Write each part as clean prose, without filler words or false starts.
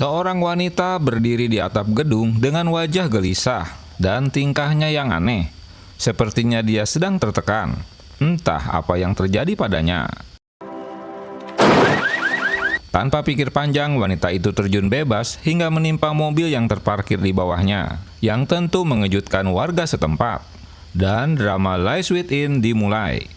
Seorang wanita berdiri di atap gedung dengan wajah gelisah dan tingkahnya yang aneh. Sepertinya dia sedang tertekan. Entah apa yang terjadi padanya. Tanpa pikir panjang, wanita itu terjun bebas hingga menimpa mobil yang terparkir di bawahnya, yang tentu mengejutkan warga setempat. Dan drama Lies Within dimulai.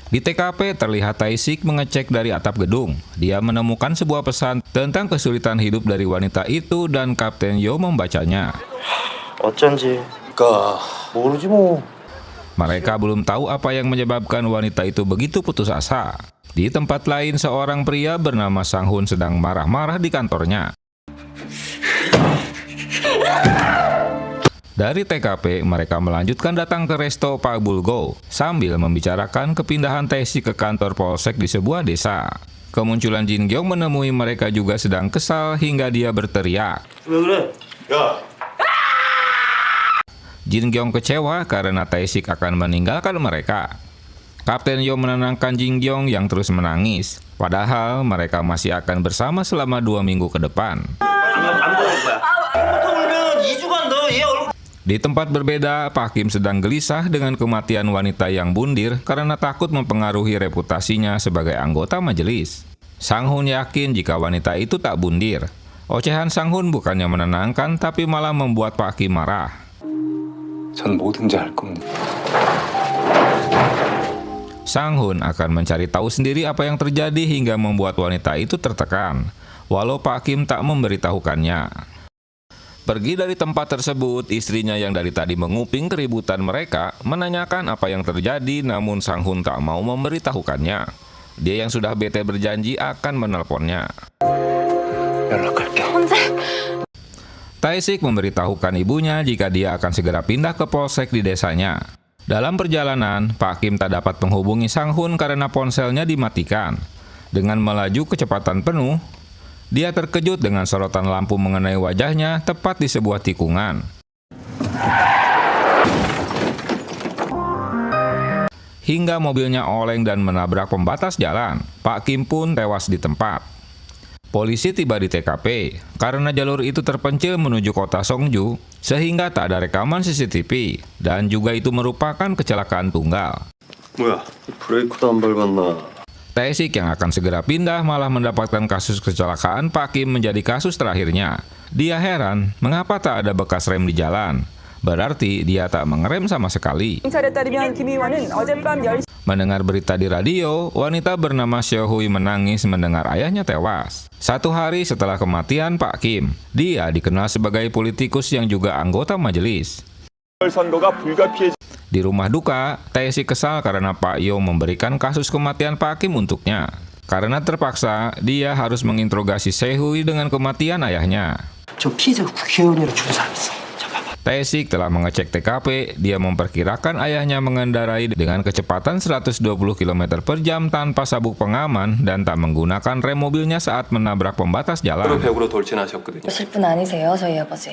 Di TKP terlihat Tae-sik mengecek dari atap gedung. Dia menemukan sebuah pesan tentang kesulitan hidup dari wanita itu dan Kapten Yo membacanya. 어쩐지. 모르지 뭐. Mereka belum tahu apa yang menyebabkan wanita itu begitu putus asa. Di tempat lain, seorang pria bernama Sang-hun sedang marah-marah di kantornya. Dari TKP, mereka melanjutkan datang ke resto Pak Bulgo sambil membicarakan kepindahan Tae-sik ke kantor polsek di sebuah desa. Kemunculan Jin Gyong menemui mereka juga sedang kesal hingga dia berteriak. 왜 그래? 야. Jin Gyong kecewa karena Tae-sik akan meninggalkan mereka. Kapten Yo menenangkan Jin Gyong yang terus menangis. Padahal mereka masih akan bersama selama 2 minggu ke depan. Di tempat berbeda, Pak Kim sedang gelisah dengan kematian wanita yang bundir karena takut mempengaruhi reputasinya sebagai anggota majelis. Sang-hun yakin jika wanita itu tak bundir. Ocehan Sang-hun bukannya menenangkan tapi malah membuat Pak Kim marah. 전 뭐든지 할 겁니다. Sang-hun akan mencari tahu sendiri apa yang terjadi hingga membuat wanita itu tertekan, walau Pak Kim tak memberitahukannya. Pergi dari tempat tersebut, istrinya yang dari tadi menguping keributan mereka menanyakan apa yang terjadi, namun Sang-hun tak mau memberitahukannya. Dia yang sudah bete berjanji akan menelponnya. 연락할게. Tae-sik memberitahukan ibunya jika dia akan segera pindah ke polsek di desanya. Dalam perjalanan, Pak Kim tak dapat menghubungi Sang-hun karena ponselnya dimatikan. Dengan melaju kecepatan penuh, dia terkejut dengan sorotan lampu mengenai wajahnya tepat di sebuah tikungan. Hingga mobilnya oleng dan menabrak pembatas jalan. Pak Kim pun tewas di tempat. Polisi tiba di TKP karena jalur itu terpencil menuju kota Songju, sehingga tak ada rekaman CCTV, dan juga itu merupakan kecelakaan tunggal. 뭐야? 브레이크도 안 밟았나? Tae-sik yang akan segera pindah malah mendapatkan kasus kecelakaan Pak Kim menjadi kasus terakhirnya. Dia heran mengapa tak ada bekas rem di jalan. Berarti dia tak mengerem sama sekali. Mendengar berita di radio, wanita bernama Seo-hui menangis mendengar ayahnya tewas. 1 hari setelah kematian Pak Kim, dia dikenal sebagai politikus yang juga anggota majelis. Di rumah duka, Tae-sik kesal karena Pak Yo memberikan kasus kematian Pak Kim untuknya. Karena terpaksa, dia harus menginterogasi Seo-hui dengan kematian ayahnya. 저 피해자가 국회의원이라 죽은 사람 있어. Tae-sik telah mengecek TKP. Dia memperkirakan ayahnya mengendarai dengan kecepatan 120 km per jam tanpa sabuk pengaman dan tak menggunakan rem mobilnya saat menabrak pembatas jalan. 벽으로 돌진하셨거든요. 실분 아니세요, 저희 아버지?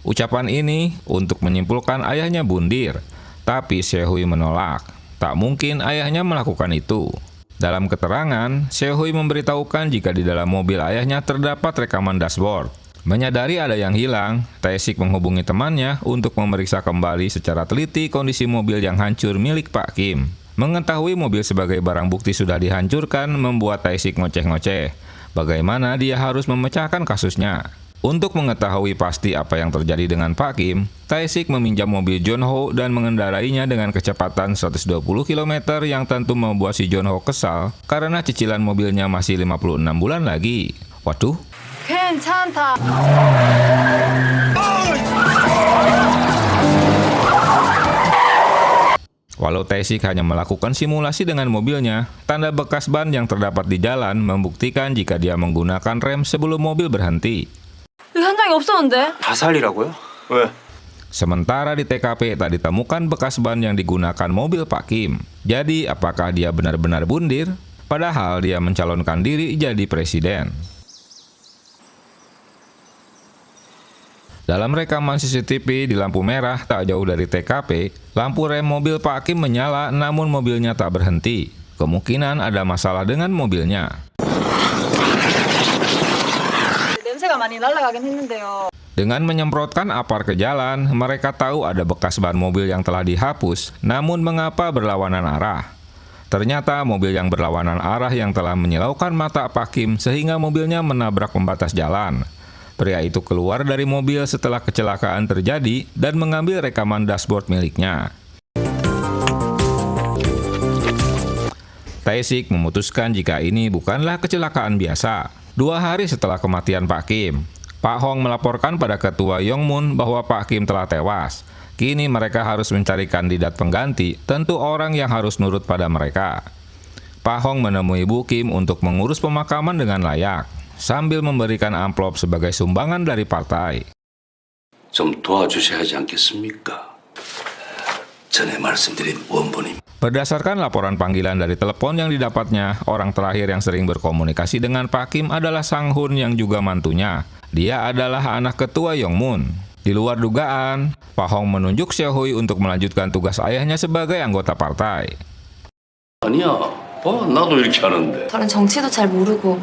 Ucapan ini untuk menyimpulkan ayahnya bundir, tapi Seo-hui menolak. Tak mungkin ayahnya melakukan itu. Dalam keterangan, Seo-hui memberitahukan jika di dalam mobil ayahnya terdapat rekaman dashboard. Menyadari ada yang hilang, Tae-sik menghubungi temannya untuk memeriksa kembali secara teliti kondisi mobil yang hancur milik Pak Kim. Mengetahui mobil sebagai barang bukti sudah dihancurkan membuat Tae-sik ngoceh-ngoceh. Bagaimana dia harus memecahkan kasusnya? Untuk mengetahui pasti apa yang terjadi dengan Pak Kim, Tae-sik meminjam mobil John-ho dan mengendarainya dengan kecepatan 120 km yang tentu membuat si John-ho kesal karena cicilan mobilnya masih 56 bulan lagi. Waduh. 괜찮다. Walau Tae-sik hanya melakukan simulasi dengan mobilnya, tanda bekas ban yang terdapat di jalan membuktikan jika dia menggunakan rem sebelum mobil berhenti. 현장에 없었는데? 다 살리라고요? 왜? Sementara di TKP tak ditemukan bekas ban yang digunakan mobil Pak Kim. Jadi apakah dia benar-benar bundir? Padahal dia mencalonkan diri jadi presiden. Dalam rekaman CCTV di lampu merah tak jauh dari TKP, lampu rem mobil Pak Kim menyala namun mobilnya tak berhenti. Kemungkinan ada masalah dengan mobilnya. 연세가 많이 날아가긴 했는데요. Dengan menyemprotkan apar ke jalan, mereka tahu ada bekas ban mobil yang telah dihapus, namun mengapa berlawanan arah? Ternyata mobil yang berlawanan arah yang telah menyilaukan mata Pak Kim sehingga mobilnya menabrak pembatas jalan. Pria itu keluar dari mobil setelah kecelakaan terjadi dan mengambil rekaman dashboard miliknya. Tae-sik memutuskan jika ini bukanlah kecelakaan biasa. 2 hari setelah kematian Pak Kim, Pak Hong melaporkan pada ketua Yongmun bahwa Pak Kim telah tewas. Kini mereka harus mencari kandidat pengganti, tentu orang yang harus nurut pada mereka. Pak Hong menemui Bu Kim untuk mengurus pemakaman dengan layak, sambil memberikan amplop sebagai sumbangan dari partai. 좀 도와주셔야 하지 않겠습니까? 전에 말씀드린 원본입니다. Berdasarkan laporan panggilan dari telepon yang didapatnya, orang terakhir yang sering berkomunikasi dengan Pak Kim adalah Sang Hun yang juga mantunya. Dia adalah anak ketua Yongmun. Di luar dugaan, Pak Hong menunjuk Seo-hui untuk melanjutkan tugas ayahnya sebagai anggota partai. 아니야, 나도 이렇게 하는데 저는 정치도 잘 모르고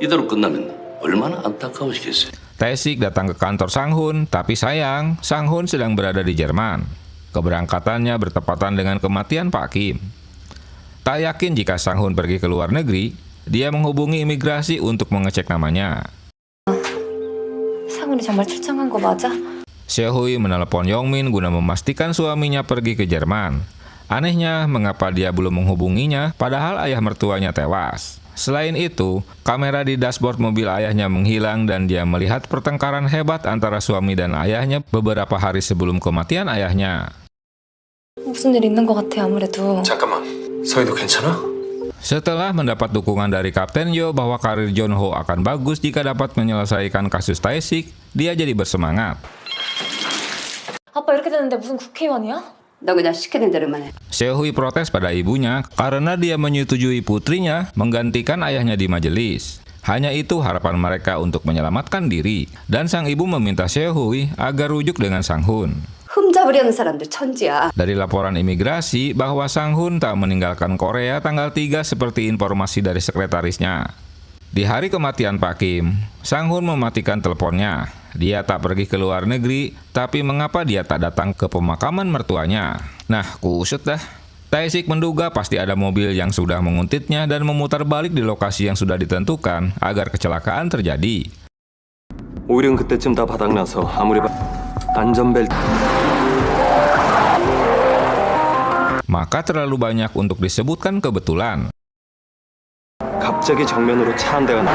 이대로 끝나면 얼마나 안타까우시겠어요. Tae-sik datang ke kantor Sang Hun, tapi sayang, Sang Hun sedang berada di Jerman. Keberangkatannya bertepatan dengan kematian Pak Kim. Tak yakin jika Sang Hun pergi ke luar negeri, dia menghubungi imigrasi untuk mengecek namanya. 상훈이 정말 출장한 거 맞아? Seo-hui menelepon Yongmin guna memastikan suaminya pergi ke Jerman. Anehnya, mengapa dia belum menghubunginya padahal ayah mertuanya tewas. Selain itu, kamera di dashboard mobil ayahnya menghilang dan dia melihat pertengkaran hebat antara suami dan ayahnya beberapa hari sebelum kematian ayahnya. 무슨 일 있는 것 같아 아무래도. 잠깐만, 서희도 괜찮아? Setelah mendapat dukungan dari Kapten Yo bahwa karir John-ho akan bagus jika dapat menyelesaikan kasus Tae-sik, dia jadi bersemangat. 아빠 이렇게 되는데 무슨 국회의원이야? 너 그냥 시키는 대로만 해. Seo-hui protes pada ibunya karena dia menyetujui putrinya menggantikan ayahnya di majelis. Hanya itu harapan mereka untuk menyelamatkan diri, dan sang ibu meminta Seo-hui agar rujuk dengan Sang Hun. 흠잡으려는 사람들 천지야. Dari laporan imigrasi bahwa Sang Hun tak meninggalkan Korea tanggal 3 seperti informasi dari sekretarisnya. Di hari kematian Pak Kim, Sang Hun mematikan teleponnya. Dia tak pergi ke luar negeri, tapi mengapa dia tak datang ke pemakaman mertuanya? Nah, kusut dah. Tae-sik menduga pasti ada mobil yang sudah menguntitnya dan memutar balik di lokasi yang sudah ditentukan agar kecelakaan terjadi. 오일은 그때쯤 다 바닥나서 아무리 안전벨트 Maka terlalu banyak untuk disebutkan kebetulan. 갑자기 정면으로 차 한 대가 나.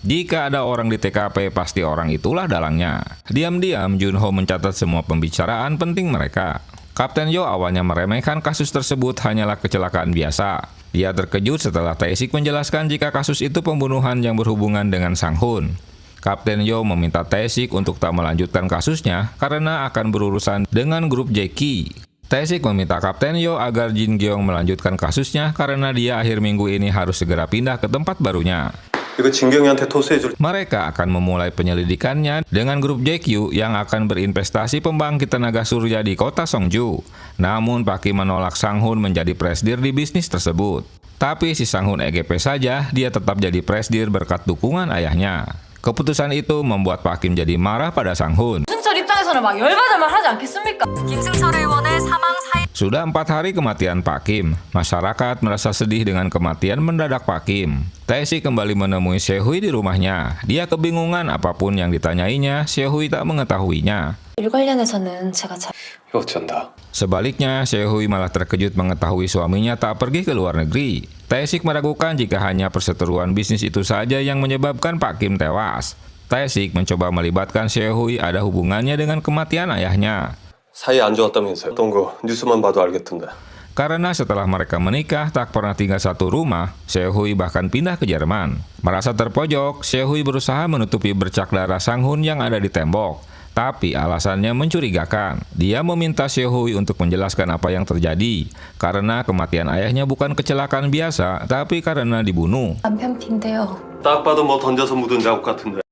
Jika ada orang di TKP, pasti orang itulah dalangnya. Diam-diam, Junho mencatat semua pembicaraan penting mereka. Kapten Yo awalnya meremehkan kasus tersebut hanyalah kecelakaan biasa. Dia terkejut setelah Tae-sik menjelaskan jika kasus itu pembunuhan yang berhubungan dengan Sang Hun. Kapten Yo meminta Tae-sik untuk tak melanjutkan kasusnya karena akan berurusan dengan grup Jeki. Tae-sik meminta Kapten Yo agar Jin Gyeong melanjutkan kasusnya karena dia akhir minggu ini harus segera pindah ke tempat barunya. 이거 진경이한테 토스해줄. Mereka akan memulai penyelidikannya dengan grup JQ yang akan berinvestasi pembangkit tenaga surya di kota Songju. Namun Pak Kim menolak Sang Hun menjadi presdir di bisnis tersebut. Tapi si Sang Hun EGP saja, dia tetap jadi presdir berkat dukungan ayahnya. Keputusan itu membuat Pak Kim jadi marah pada Sang Hun. 김승철 입장에서는 막 열받을 만 하지 않겠습니까? 김승철 의원의 사망 사유. Sudah 4 hari kematian Pak Kim, masyarakat merasa sedih dengan kematian mendadak Pak Kim. Tae-sik kembali menemui Seo-hui di rumahnya. Dia kebingungan apapun yang ditanyainya, Seo-hui tak mengetahuinya. 일 관련해서는 제가 잘. 이거 어쩐다. Sebaliknya, Seo-hui malah terkejut mengetahui suaminya tak pergi ke luar negeri. Tae-sik meragukan jika hanya perseteruan bisnis itu saja yang menyebabkan Pak Kim tewas. Tae-sik mencoba melibatkan Seo-hui ada hubungannya dengan kematian ayahnya. 사이 안 좋았다면서요? 어떤 거 뉴스만 봐도 알겠던데. Karena setelah mereka menikah tak pernah tinggal satu rumah, Seo-hui bahkan pindah ke Jerman. Merasa terpojok, Seo-hui berusaha menutupi bercak darah Sang Hun yang ada di tembok. Tapi alasannya mencurigakan. Dia meminta Seo-hui untuk menjelaskan apa yang terjadi. Karena kematian ayahnya bukan kecelakaan biasa, tapi karena dibunuh. 남편 핀데요. 딱 봐도 뭐 던져서 묻은 자국 같은데.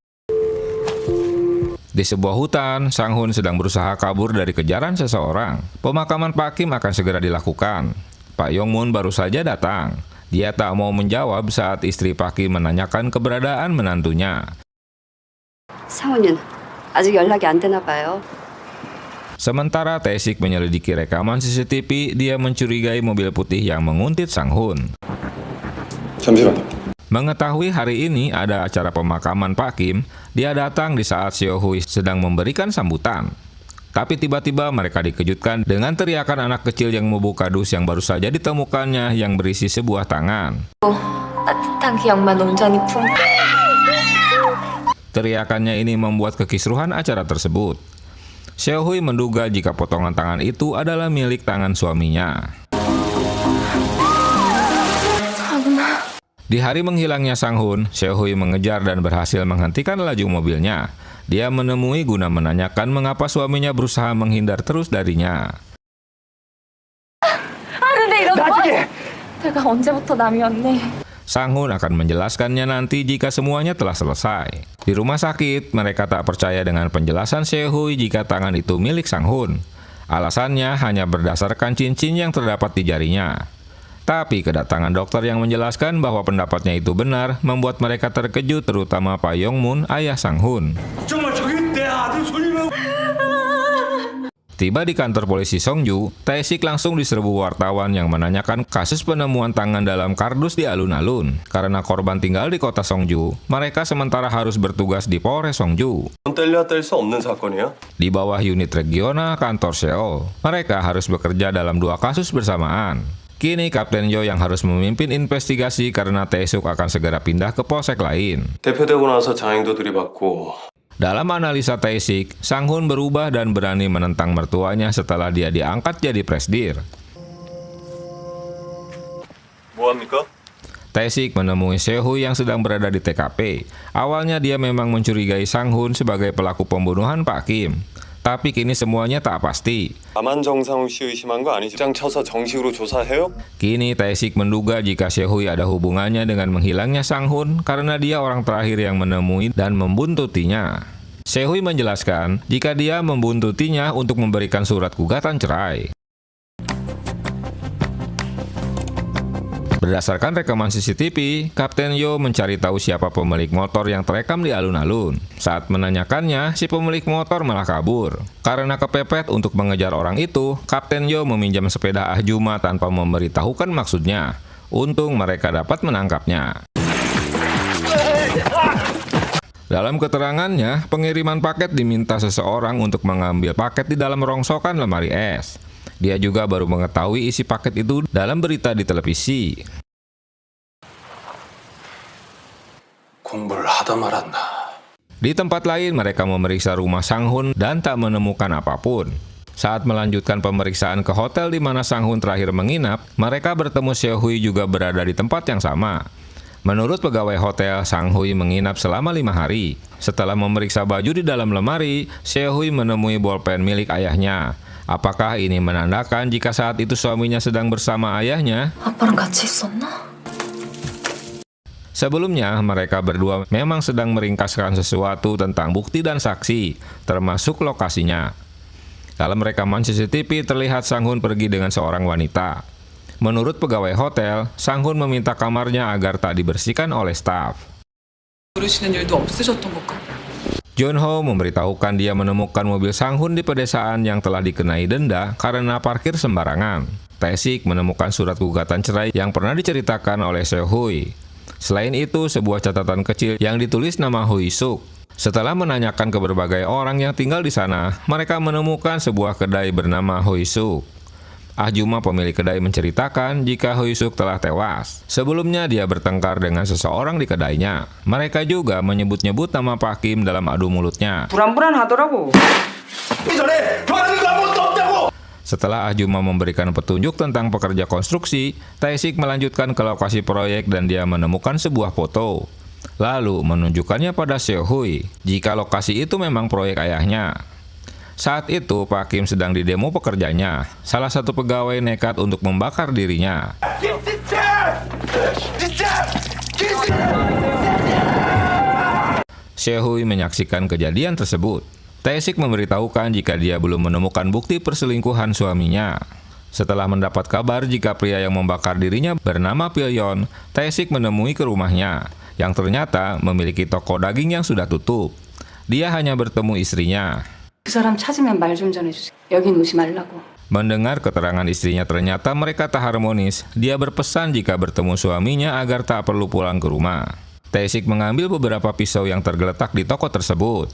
Di sebuah hutan, Sang Hun sedang berusaha kabur dari kejaran seseorang. Pemakaman Pak Kim akan segera dilakukan. Pak Yongmun baru saja datang. Dia tak mau menjawab saat istri Pak Kim menanyakan keberadaan menantunya. 상훈이는 아직 연락이 안 되나 봐요. Sementara Tae-sik menyelidiki rekaman CCTV, dia mencurigai mobil putih yang menguntit Sang-hun. 잠시만요. Mengetahui hari ini ada acara pemakaman Pak Kim, dia datang di saat Seo-hui sedang memberikan sambutan. Tapi tiba-tiba mereka dikejutkan dengan teriakan anak kecil yang membuka dus yang baru saja ditemukannya yang berisi sebuah tangan. 따뜻한 기억만 온전히 품. Teriakannya ini membuat kekisruhan acara tersebut. Seo-hui menduga jika potongan tangan itu adalah milik tangan suaminya. Di hari menghilangnya Sang-hun, Seo-hui mengejar dan berhasil menghentikan laju mobilnya. Dia menemui guna menanyakan mengapa suaminya berusaha menghindar terus darinya. 근데 이런 거? 내가 언제부터 남이었네. Sang-hun akan menjelaskannya nanti jika semuanya telah selesai. Di rumah sakit, mereka tak percaya dengan penjelasan Seo-hui jika tangan itu milik Sang-hun. Alasannya hanya berdasarkan cincin yang terdapat di jarinya. Tapi kedatangan dokter yang menjelaskan bahwa pendapatnya itu benar membuat mereka terkejut, terutama Pak Yong-mun, ayah Sang-hun. Tiba di kantor polisi Songju, Tae-sik langsung diserbu wartawan yang menanyakan kasus penemuan tangan dalam kardus di alun-alun. Karena korban tinggal di kota Songju, mereka sementara harus bertugas di Polres Songju. 뗄래야 뗄 수 없는 사건이야? Di bawah unit regional kantor Seoul, mereka harus bekerja dalam 2 kasus bersamaan. Kini Kapten Yo yang harus memimpin investigasi karena Tae-suk akan segera pindah ke polsek lain. 대표되고 나서 장행도 들이받고 Dalam analisa Tae-sik, Sang-hun berubah dan berani menentang mertuanya setelah dia diangkat jadi presdir. 뭐합니까? Tae-sik menemui Seo-hui yang sedang berada di TKP. Awalnya dia memang mencurigai Sang-hun sebagai pelaku pembunuhan Pak Kim. Tapi kini semuanya tak pasti. 다만 정상훈 씨 의심한 거 아니죠? 장 쳐서 정식으로 조사해요? Kini Tae-sik menduga jika Seo-hui ada hubungannya dengan menghilangnya Sang-hun karena dia orang terakhir yang menemui dan membuntutinya. Seo-hui menjelaskan jika dia membuntutinya untuk memberikan surat gugatan cerai. Berdasarkan rekaman CCTV, Kapten Yo mencari tahu siapa pemilik motor yang terekam di alun-alun. Saat menanyakannya, si pemilik motor malah kabur. Karena kepepet untuk mengejar orang itu, Kapten Yo meminjam sepeda Ahjuma tanpa memberitahukan maksudnya. Untung mereka dapat menangkapnya. Dalam keterangannya, pengiriman paket diminta seseorang untuk mengambil paket di dalam rongsokan lemari es. Dia juga baru mengetahui isi paket itu dalam berita di televisi. 공부를 하다 말았나. Di tempat lain, mereka memeriksa rumah Sang-hun dan tak menemukan apapun. Saat melanjutkan pemeriksaan ke hotel di mana Sang-hun terakhir menginap, mereka bertemu Seo-hui juga berada di tempat yang sama. Menurut pegawai hotel, Sang-hui menginap selama 5 hari. Setelah memeriksa baju di dalam lemari, Seo-hui menemui bolpen milik ayahnya. Apakah ini menandakan jika saat itu suaminya sedang bersama ayahnya? 아빠랑 같이 있었나? Sebelumnya, mereka berdua memang sedang meringkaskan sesuatu tentang bukti dan saksi, termasuk lokasinya. Dalam rekaman CCTV terlihat Sang-hun pergi dengan seorang wanita. Menurut pegawai hotel, Sang-hun meminta kamarnya agar tak dibersihkan oleh staf. 모르시는 일도 없으셨던 걸까? Junho memberitahukan dia menemukan mobil Sang-hun di pedesaan yang telah dikenai denda karena parkir sembarangan. Tae-sik menemukan surat gugatan cerai yang pernah diceritakan oleh Seo-hui. Selain itu, sebuah catatan kecil yang ditulis nama Hui-suk. Setelah menanyakan ke berbagai orang yang tinggal di sana, mereka menemukan sebuah kedai bernama Hui-suk. Ahjuma pemilik kedai menceritakan jika Hui-suk telah tewas. Sebelumnya dia bertengkar dengan seseorang di kedainya. Mereka juga menyebut-nyebut nama Pak Kim dalam adu mulutnya. 불안불안하더라고. Setelah Ahjuma memberikan petunjuk tentang pekerja konstruksi, Tae-sik melanjutkan ke lokasi proyek dan dia menemukan sebuah foto. Lalu menunjukkannya pada Seo-hui jika lokasi itu memang proyek ayahnya. Saat itu, Pak Kim sedang didemo pekerjanya. Salah satu pegawai nekat untuk membakar dirinya. Seo-hui menyaksikan kejadian tersebut. Tae-sik memberitahukan jika dia belum menemukan bukti perselingkuhan suaminya. Setelah mendapat kabar jika pria yang membakar dirinya bernama Pilyon, Tae-sik menemui ke rumahnya, yang ternyata memiliki toko daging yang sudah tutup. Dia hanya bertemu istrinya. 그 사람 찾으면 말 좀 전해주세요. 여긴 오지 말라고. Mendengar keterangan istrinya ternyata mereka tak harmonis, dia berpesan jika bertemu suaminya agar tak perlu pulang ke rumah. Tae-sik mengambil beberapa pisau yang tergeletak di toko tersebut.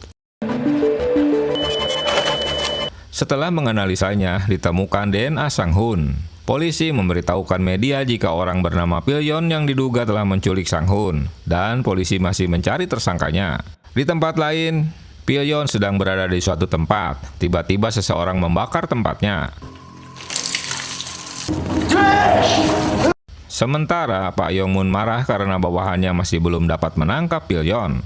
Setelah menganalisanya, ditemukan DNA Sang-hun. Polisi memberitahukan media jika orang bernama Pilyon yang diduga telah menculik Sang-hun, dan polisi masih mencari tersangkanya. Di tempat lain, Pilyon sedang berada di suatu tempat. Tiba-tiba seseorang membakar tempatnya. Sementara Pak Yong-mun marah karena bawahannya masih belum dapat menangkap Pilyon.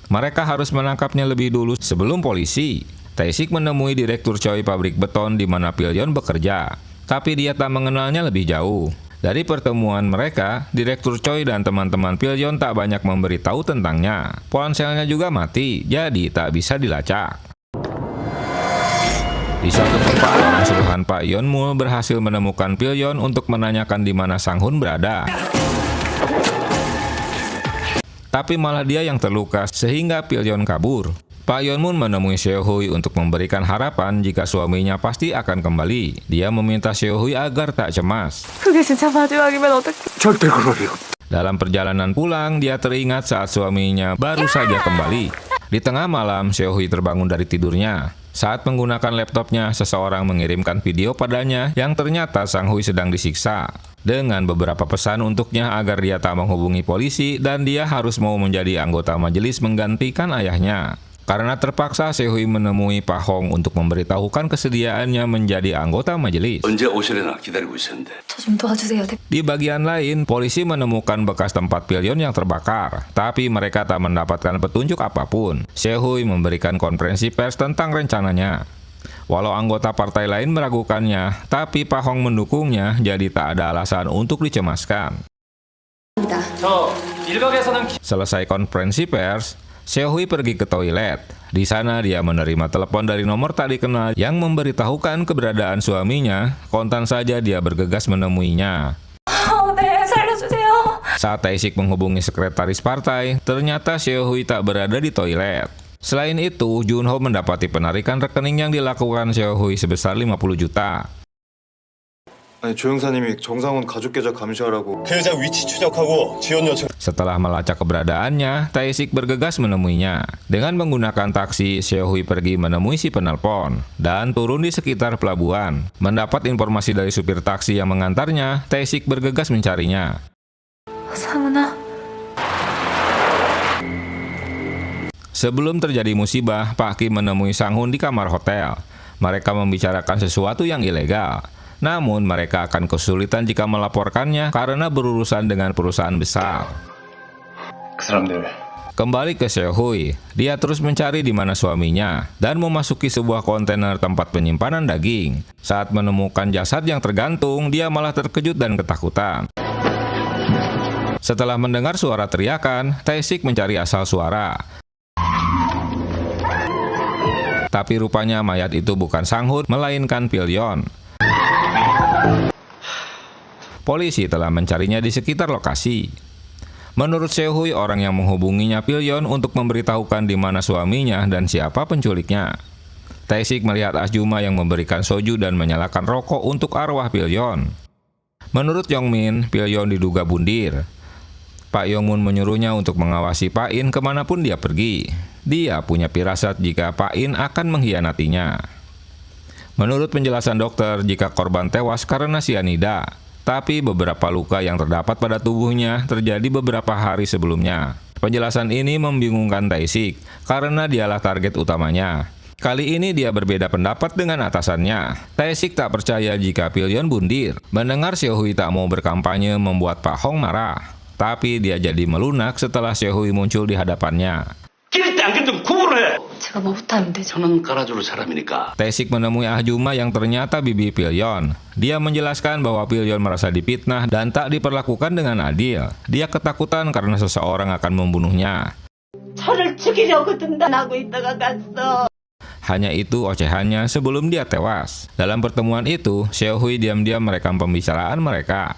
Mereka harus menangkapnya lebih dulu sebelum polisi. Tae-sik menemui Direktur Choi pabrik beton di mana Pilyon bekerja, tapi dia tak mengenalnya lebih jauh. Dari pertemuan mereka, Direktur Choi dan teman-teman Pilyon tak banyak memberitahu tentangnya. Ponselnya juga mati, jadi tak bisa dilacak. Di suatu tempat, orang suruhan Pak Yeon-mul berhasil menemukan Pilyon untuk menanyakan di mana Sang-hun berada. Tapi malah dia yang terluka sehingga Pilyon kabur. Pak Yeon-mun menemui Seo-hui untuk memberikan harapan jika suaminya pasti akan kembali. Dia meminta Seo-hui agar tak cemas. 그게 진짜 마지막이면 어떡해. 절대 그러리요. Dalam perjalanan pulang, dia teringat saat suaminya baru saja kembali. Di tengah malam, Seo-hui terbangun dari tidurnya. Saat menggunakan laptopnya, seseorang mengirimkan video padanya yang ternyata Sang-hui sedang disiksa. Dengan beberapa pesan untuknya agar dia tak menghubungi polisi dan dia harus mau menjadi anggota majelis menggantikan ayahnya. Karena terpaksa, Seo-hui menemui Pak Hong untuk memberitahukan kesediaannya menjadi anggota majelis. 언제 오시려나 기다리고 있었는데. 저 좀 도와주세요. Di bagian lain, polisi menemukan bekas tempat Pilyon yang terbakar, tapi mereka tak mendapatkan petunjuk apapun. Seo-hui memberikan konferensi pers tentang rencananya. Walau anggota partai lain meragukannya, tapi Pak Hong mendukungnya, jadi tak ada alasan untuk dicemaskan. Selesai konferensi pers, Seo-hui pergi ke toilet. Di sana dia menerima telepon dari nomor tak dikenal yang memberitahukan keberadaan suaminya. Kontan saja dia bergegas menemuinya. 네, 살려주세요. Saat Tae-sik menghubungi sekretaris partai, ternyata Seo-hui tak berada di toilet. Selain itu, Junho mendapati penarikan rekening yang dilakukan Seo-hui sebesar 50 juta. 아니 조 형사님이 정상훈 가족 계좌 감시하라고. 그 여자 위치 추적하고 지원 요청. Setelah melacak keberadaannya, Tae-sik bergegas menemuinya. Dengan menggunakan taksi, Seo-hui pergi menemui si penelpon dan turun di sekitar pelabuhan. Mendapat informasi dari supir taksi yang mengantarnya, Tae-sik bergegas mencarinya. 상훈아. Sebelum terjadi musibah, Pak Kim menemui Sang-hun di kamar hotel. Mereka membicarakan sesuatu yang ilegal. Namun mereka akan kesulitan jika melaporkannya karena berurusan dengan perusahaan besar. 그 사람들 Kembali ke Seo-hui, dia terus mencari di mana suaminya dan memasuki sebuah kontainer tempat penyimpanan daging. Saat menemukan jasad yang tergantung, dia malah terkejut dan ketakutan. Setelah mendengar suara teriakan, Tae-sik mencari asal suara. Tapi rupanya mayat itu bukan Sang-hun, melainkan Pilyon. Polisi telah mencarinya di sekitar lokasi. Menurut Seo-hui, orang yang menghubunginya Pilyon untuk memberitahukan di mana suaminya dan siapa penculiknya. Tae-sik melihat Asjuma yang memberikan soju dan menyalakan rokok untuk arwah Pilyon. Menurut Yongmin, Pilyon diduga bundir. Pak Yong-mun menyuruhnya untuk mengawasi Pak In kemanapun dia pergi. Dia punya firasat jika Pak In akan mengkhianatinya. Menurut penjelasan dokter, jika korban tewas karena sianida, tapi beberapa luka yang terdapat pada tubuhnya terjadi beberapa hari sebelumnya. Penjelasan ini membingungkan Tae-sik karena dialah target utamanya. Kali ini dia berbeda pendapat dengan atasannya. Tae-sik tak percaya jika Pilyon bundir. Mendengar Seo-hui tak mau berkampanye membuat Pak Hong marah. Tapi dia jadi melunak setelah Seo-hui muncul di hadapannya. 기를 때 안 그래도 구분을 해. 제가 뭐부터 하면 되죠? 저는 깔아줄 사람이니까. Tae-sik menemui Ahjuma yang ternyata bibi Pilyon. Dia menjelaskan bahwa Pilyon merasa dipitnah dan tak diperlakukan dengan adil. Dia ketakutan karena seseorang akan membunuhnya. 저를 죽이려고 등단하고 있다가 갔어. Hanya itu ocehannya sebelum dia tewas. Dalam pertemuan itu, Seo-hui diam-diam merekam pembicaraan mereka.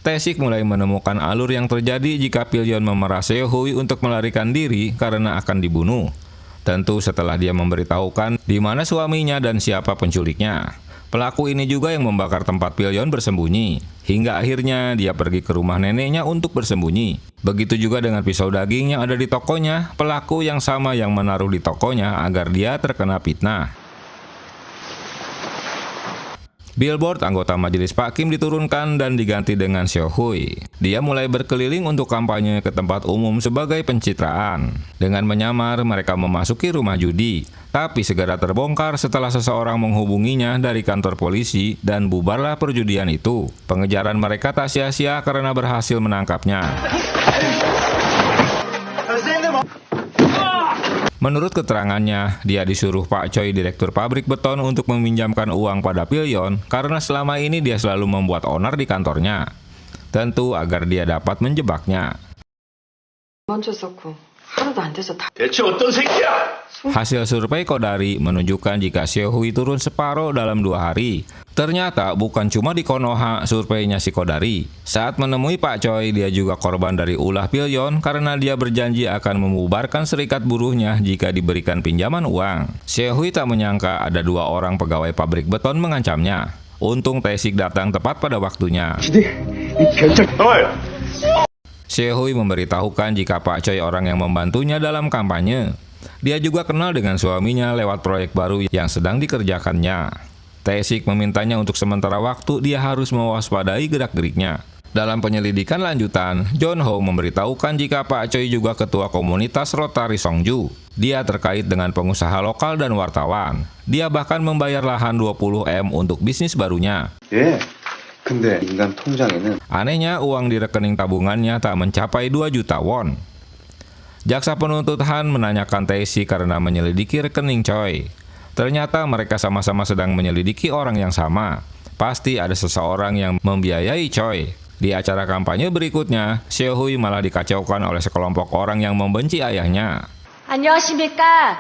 Tae-sik mulai menemukan alur yang terjadi jika Pil-yeon memerah Seo-hui untuk melarikan diri karena akan dibunuh. Tentu setelah dia memberitahukan di mana suaminya dan siapa penculiknya. Pelaku ini juga yang membakar tempat Pil-yeon bersembunyi. Hingga akhirnya dia pergi ke rumah neneknya untuk bersembunyi. Begitu juga dengan pisau daging yang ada di tokonya, pelaku yang sama yang menaruh di tokonya agar dia terkena fitnah. Billboard anggota majelis Pak Kim diturunkan dan diganti dengan Seo-hui. Dia mulai berkeliling untuk kampanye ke tempat umum sebagai pencitraan. Dengan menyamar, mereka memasuki rumah judi. Tapi segera terbongkar setelah seseorang menghubunginya dari kantor polisi dan bubarlah perjudian itu. Pengejaran mereka tak sia-sia karena berhasil menangkapnya. Menurut keterangannya, dia disuruh Pak Choi, direktur pabrik beton, untuk meminjamkan uang pada Pil-yeon karena selama ini dia selalu membuat onar di kantornya. Tentu agar dia dapat menjebaknya. 대체 어떤 새끼야? Hasil survei Kodari menunjukkan jika Seo-hui turun separuh dalam 2 hari. Ternyata bukan cuma di Konoha surveinya si Kodari. Saat menemui Pak Choi, dia juga korban dari ulah Pil-yeon karena dia berjanji akan membubarkan serikat buruhnya jika diberikan pinjaman uang. Seo-hui tak menyangka ada 2 orang pegawai pabrik beton mengancamnya. Untung Tae-sik datang tepat pada waktunya. Seo-hui memberitahukan jika Pak Choi orang yang membantunya dalam kampanye. Dia juga kenal dengan suaminya lewat proyek baru yang sedang dikerjakannya. Tae-sik memintanya untuk sementara waktu dia harus mewaspadai gerak-geriknya. Dalam penyelidikan lanjutan, John-ho memberitahukan jika Pak Choi juga ketua komunitas Rotary Songju. Dia terkait dengan pengusaha lokal dan wartawan. Dia bahkan membayar lahan 20 M untuk bisnis barunya. 근데 인간 통장에는 Anehnya, uang di rekening tabungannya tak mencapai 2 juta won. Jaksa penuntut Han menanyakan Tae-sik karena menyelidiki rekening Choi. Ternyata mereka sama-sama sedang menyelidiki orang yang sama. Pasti ada seseorang yang membiayai Choi. Di acara kampanye berikutnya, Seo-hui malah dikacaukan oleh sekelompok orang yang membenci ayahnya. 안녕하십니까?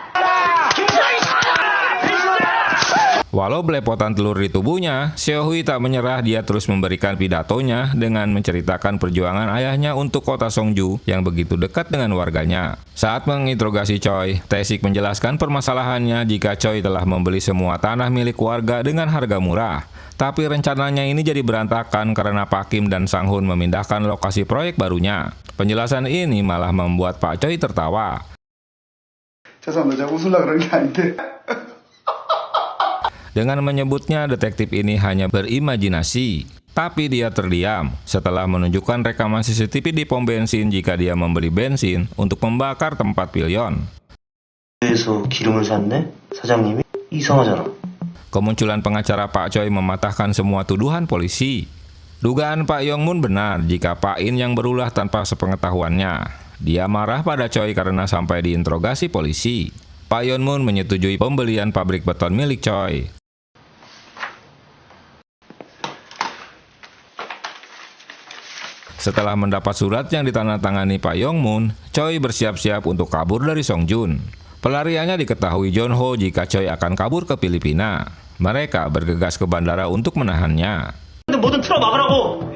Walau belepotan telur di tubuhnya, Seo-hui tak menyerah. Dia terus memberikan pidatonya dengan menceritakan perjuangan ayahnya untuk kota Songju yang begitu dekat dengan warganya. Saat menginterogasi Choi, Tae-sik menjelaskan permasalahannya jika Choi telah membeli semua tanah milik warga dengan harga murah. Tapi rencananya ini jadi berantakan karena Pak Kim dan Sang Hun memindahkan lokasi proyek barunya. Penjelasan ini malah membuat Pak Choi tertawa. 죄송합니다. 제가 웃으려고 그런 게 아닌데. Dengan menyebutnya detektif ini hanya berimajinasi, tapi dia terdiam setelah menunjukkan rekaman CCTV di pom bensin jika dia membeli bensin untuk membakar tempat Pil-yeon. 그래서 기름을 샀네? 사장님이? 이상하잖아. Kemunculan pengacara Pak Choi mematahkan semua tuduhan polisi. Dugaan Pak Yong-mun benar jika Pak In yang berulah tanpa sepengetahuannya. Dia marah pada Choi karena sampai diinterogasi polisi. Pak Yeon-mun menyetujui pembelian pabrik beton milik Choi. Setelah mendapat surat yang ditandatangani Pak Yong-mun, Choi bersiap-siap untuk kabur dari Songjun. Pelariannya diketahui John-ho jika Choi akan kabur ke Filipina. Mereka bergegas ke bandara untuk menahannya. 뭐든 틀어막으라고.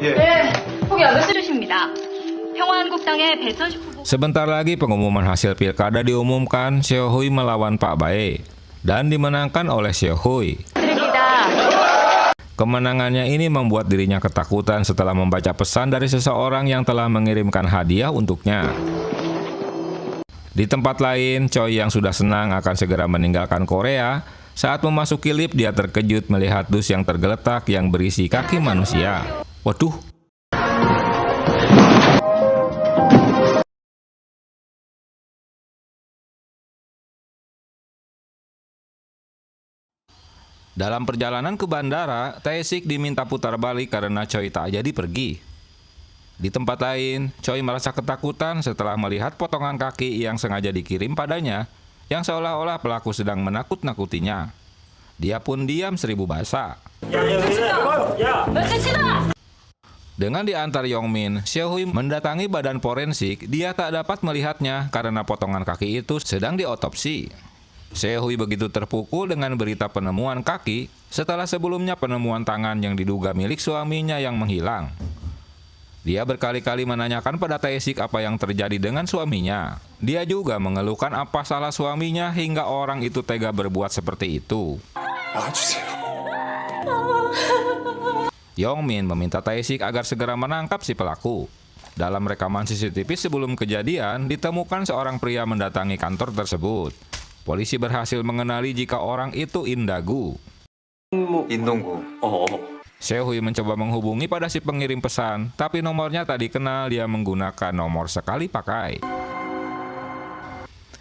포기 안 해주십니다. 평화한국당의 배선식 후보. Sebentar lagi pengumuman hasil pilkada diumumkan. Seo-hui melawan Pak Bae dan dimenangkan oleh Seo-hui. Kemenangannya ini membuat dirinya ketakutan setelah membaca pesan dari seseorang yang telah mengirimkan hadiah untuknya. Di tempat lain, Choi yang sudah senang akan segera meninggalkan Korea, saat memasuki lift dia terkejut melihat dus yang tergeletak yang berisi kaki manusia. Waduh! Dalam perjalanan ke bandara, Tae-sik diminta putar balik karena Choi tak jadi pergi. Di tempat lain, Choi merasa ketakutan setelah melihat potongan kaki yang sengaja dikirim padanya, yang seolah-olah pelaku sedang menakut-nakutinya. Dia pun diam 1000 bahasa. Dengan diantar Yong-min, Seo-hui mendatangi badan forensik. Dia tak dapat melihatnya karena potongan kaki itu sedang diotopsi. Sehui begitu terpukul dengan berita penemuan kaki setelah sebelumnya penemuan tangan yang diduga milik suaminya yang menghilang. Dia berkali-kali menanyakan pada Tae-sik apa yang terjadi dengan suaminya. Dia juga mengeluhkan apa salah suaminya hingga orang itu tega berbuat seperti itu. Yongmin meminta Tae-sik agar segera menangkap si pelaku. Dalam rekaman CCTV sebelum kejadian, ditemukan seorang pria mendatangi kantor tersebut. Polisi berhasil mengenali jika orang itu Indagu. 인동구. Sehui mencoba menghubungi pada si pengirim pesan, tapi nomornya tak dikenal. Dia menggunakan nomor sekali pakai.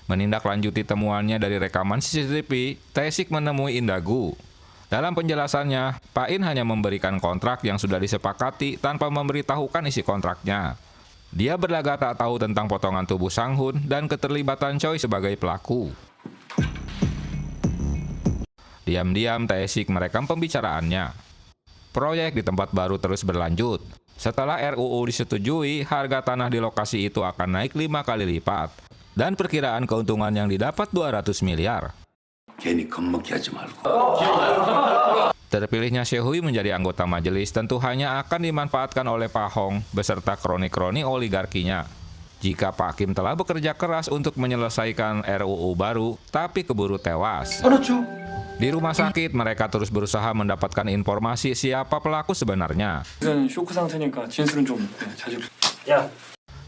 Menindaklanjuti temuannya dari rekaman CCTV, Tae-sik menemui Indagu. Dalam penjelasannya, Pak In hanya memberikan kontrak yang sudah disepakati tanpa memberitahukan isi kontraknya. Dia berlagak tak tahu tentang potongan tubuh Sang-hun dan keterlibatan Choi sebagai pelaku. Diam-diam Tae-sik merekam pembicaraannya. Proyek di tempat baru terus berlanjut. Setelah RUU disetujui, harga tanah di lokasi itu akan naik 5 kali lipat. Dan perkiraan keuntungan yang didapat 200 miliar. Terpilihnya Sehui menjadi anggota majelis tentu hanya akan dimanfaatkan oleh Pak Hong beserta kroni-kroni oligarkinya. Jika Pak Kim telah bekerja keras untuk menyelesaikan RUU baru, tapi keburu tewas. Di rumah sakit, mereka terus berusaha mendapatkan informasi siapa pelaku sebenarnya.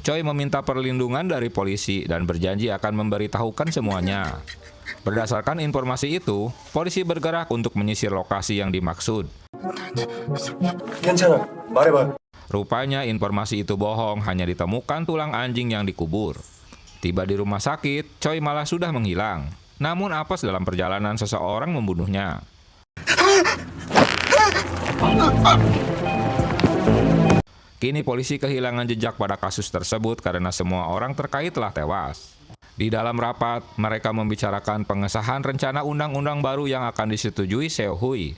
Choi meminta perlindungan dari polisi dan berjanji akan memberitahukan semuanya. Berdasarkan informasi itu, polisi bergerak untuk menyisir lokasi yang dimaksud. 괜찮아. 말해봐. Rupanya informasi itu bohong, hanya ditemukan tulang anjing yang dikubur. Tiba di rumah sakit, Choi malah sudah menghilang. Namun apes dalam perjalanan seseorang membunuhnya. Kini polisi kehilangan jejak pada kasus tersebut karena semua orang terkait telah tewas. Di dalam rapat, mereka membicarakan pengesahan rencana undang-undang baru yang akan disetujui Sehui.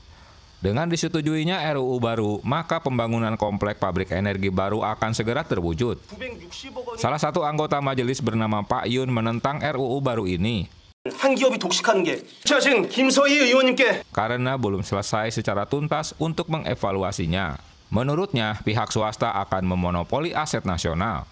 Dengan disetujuinya RUU baru, maka pembangunan komplek pabrik energi baru akan segera terwujud. Salah satu anggota majelis bernama Pak Yun menentang RUU baru ini. 한 기업이 독식하는 게 제가 지금 김서희 의원님께 Karena belum selesai secara tuntas untuk mengevaluasinya. Menurutnya, pihak swasta akan memonopoli aset nasional.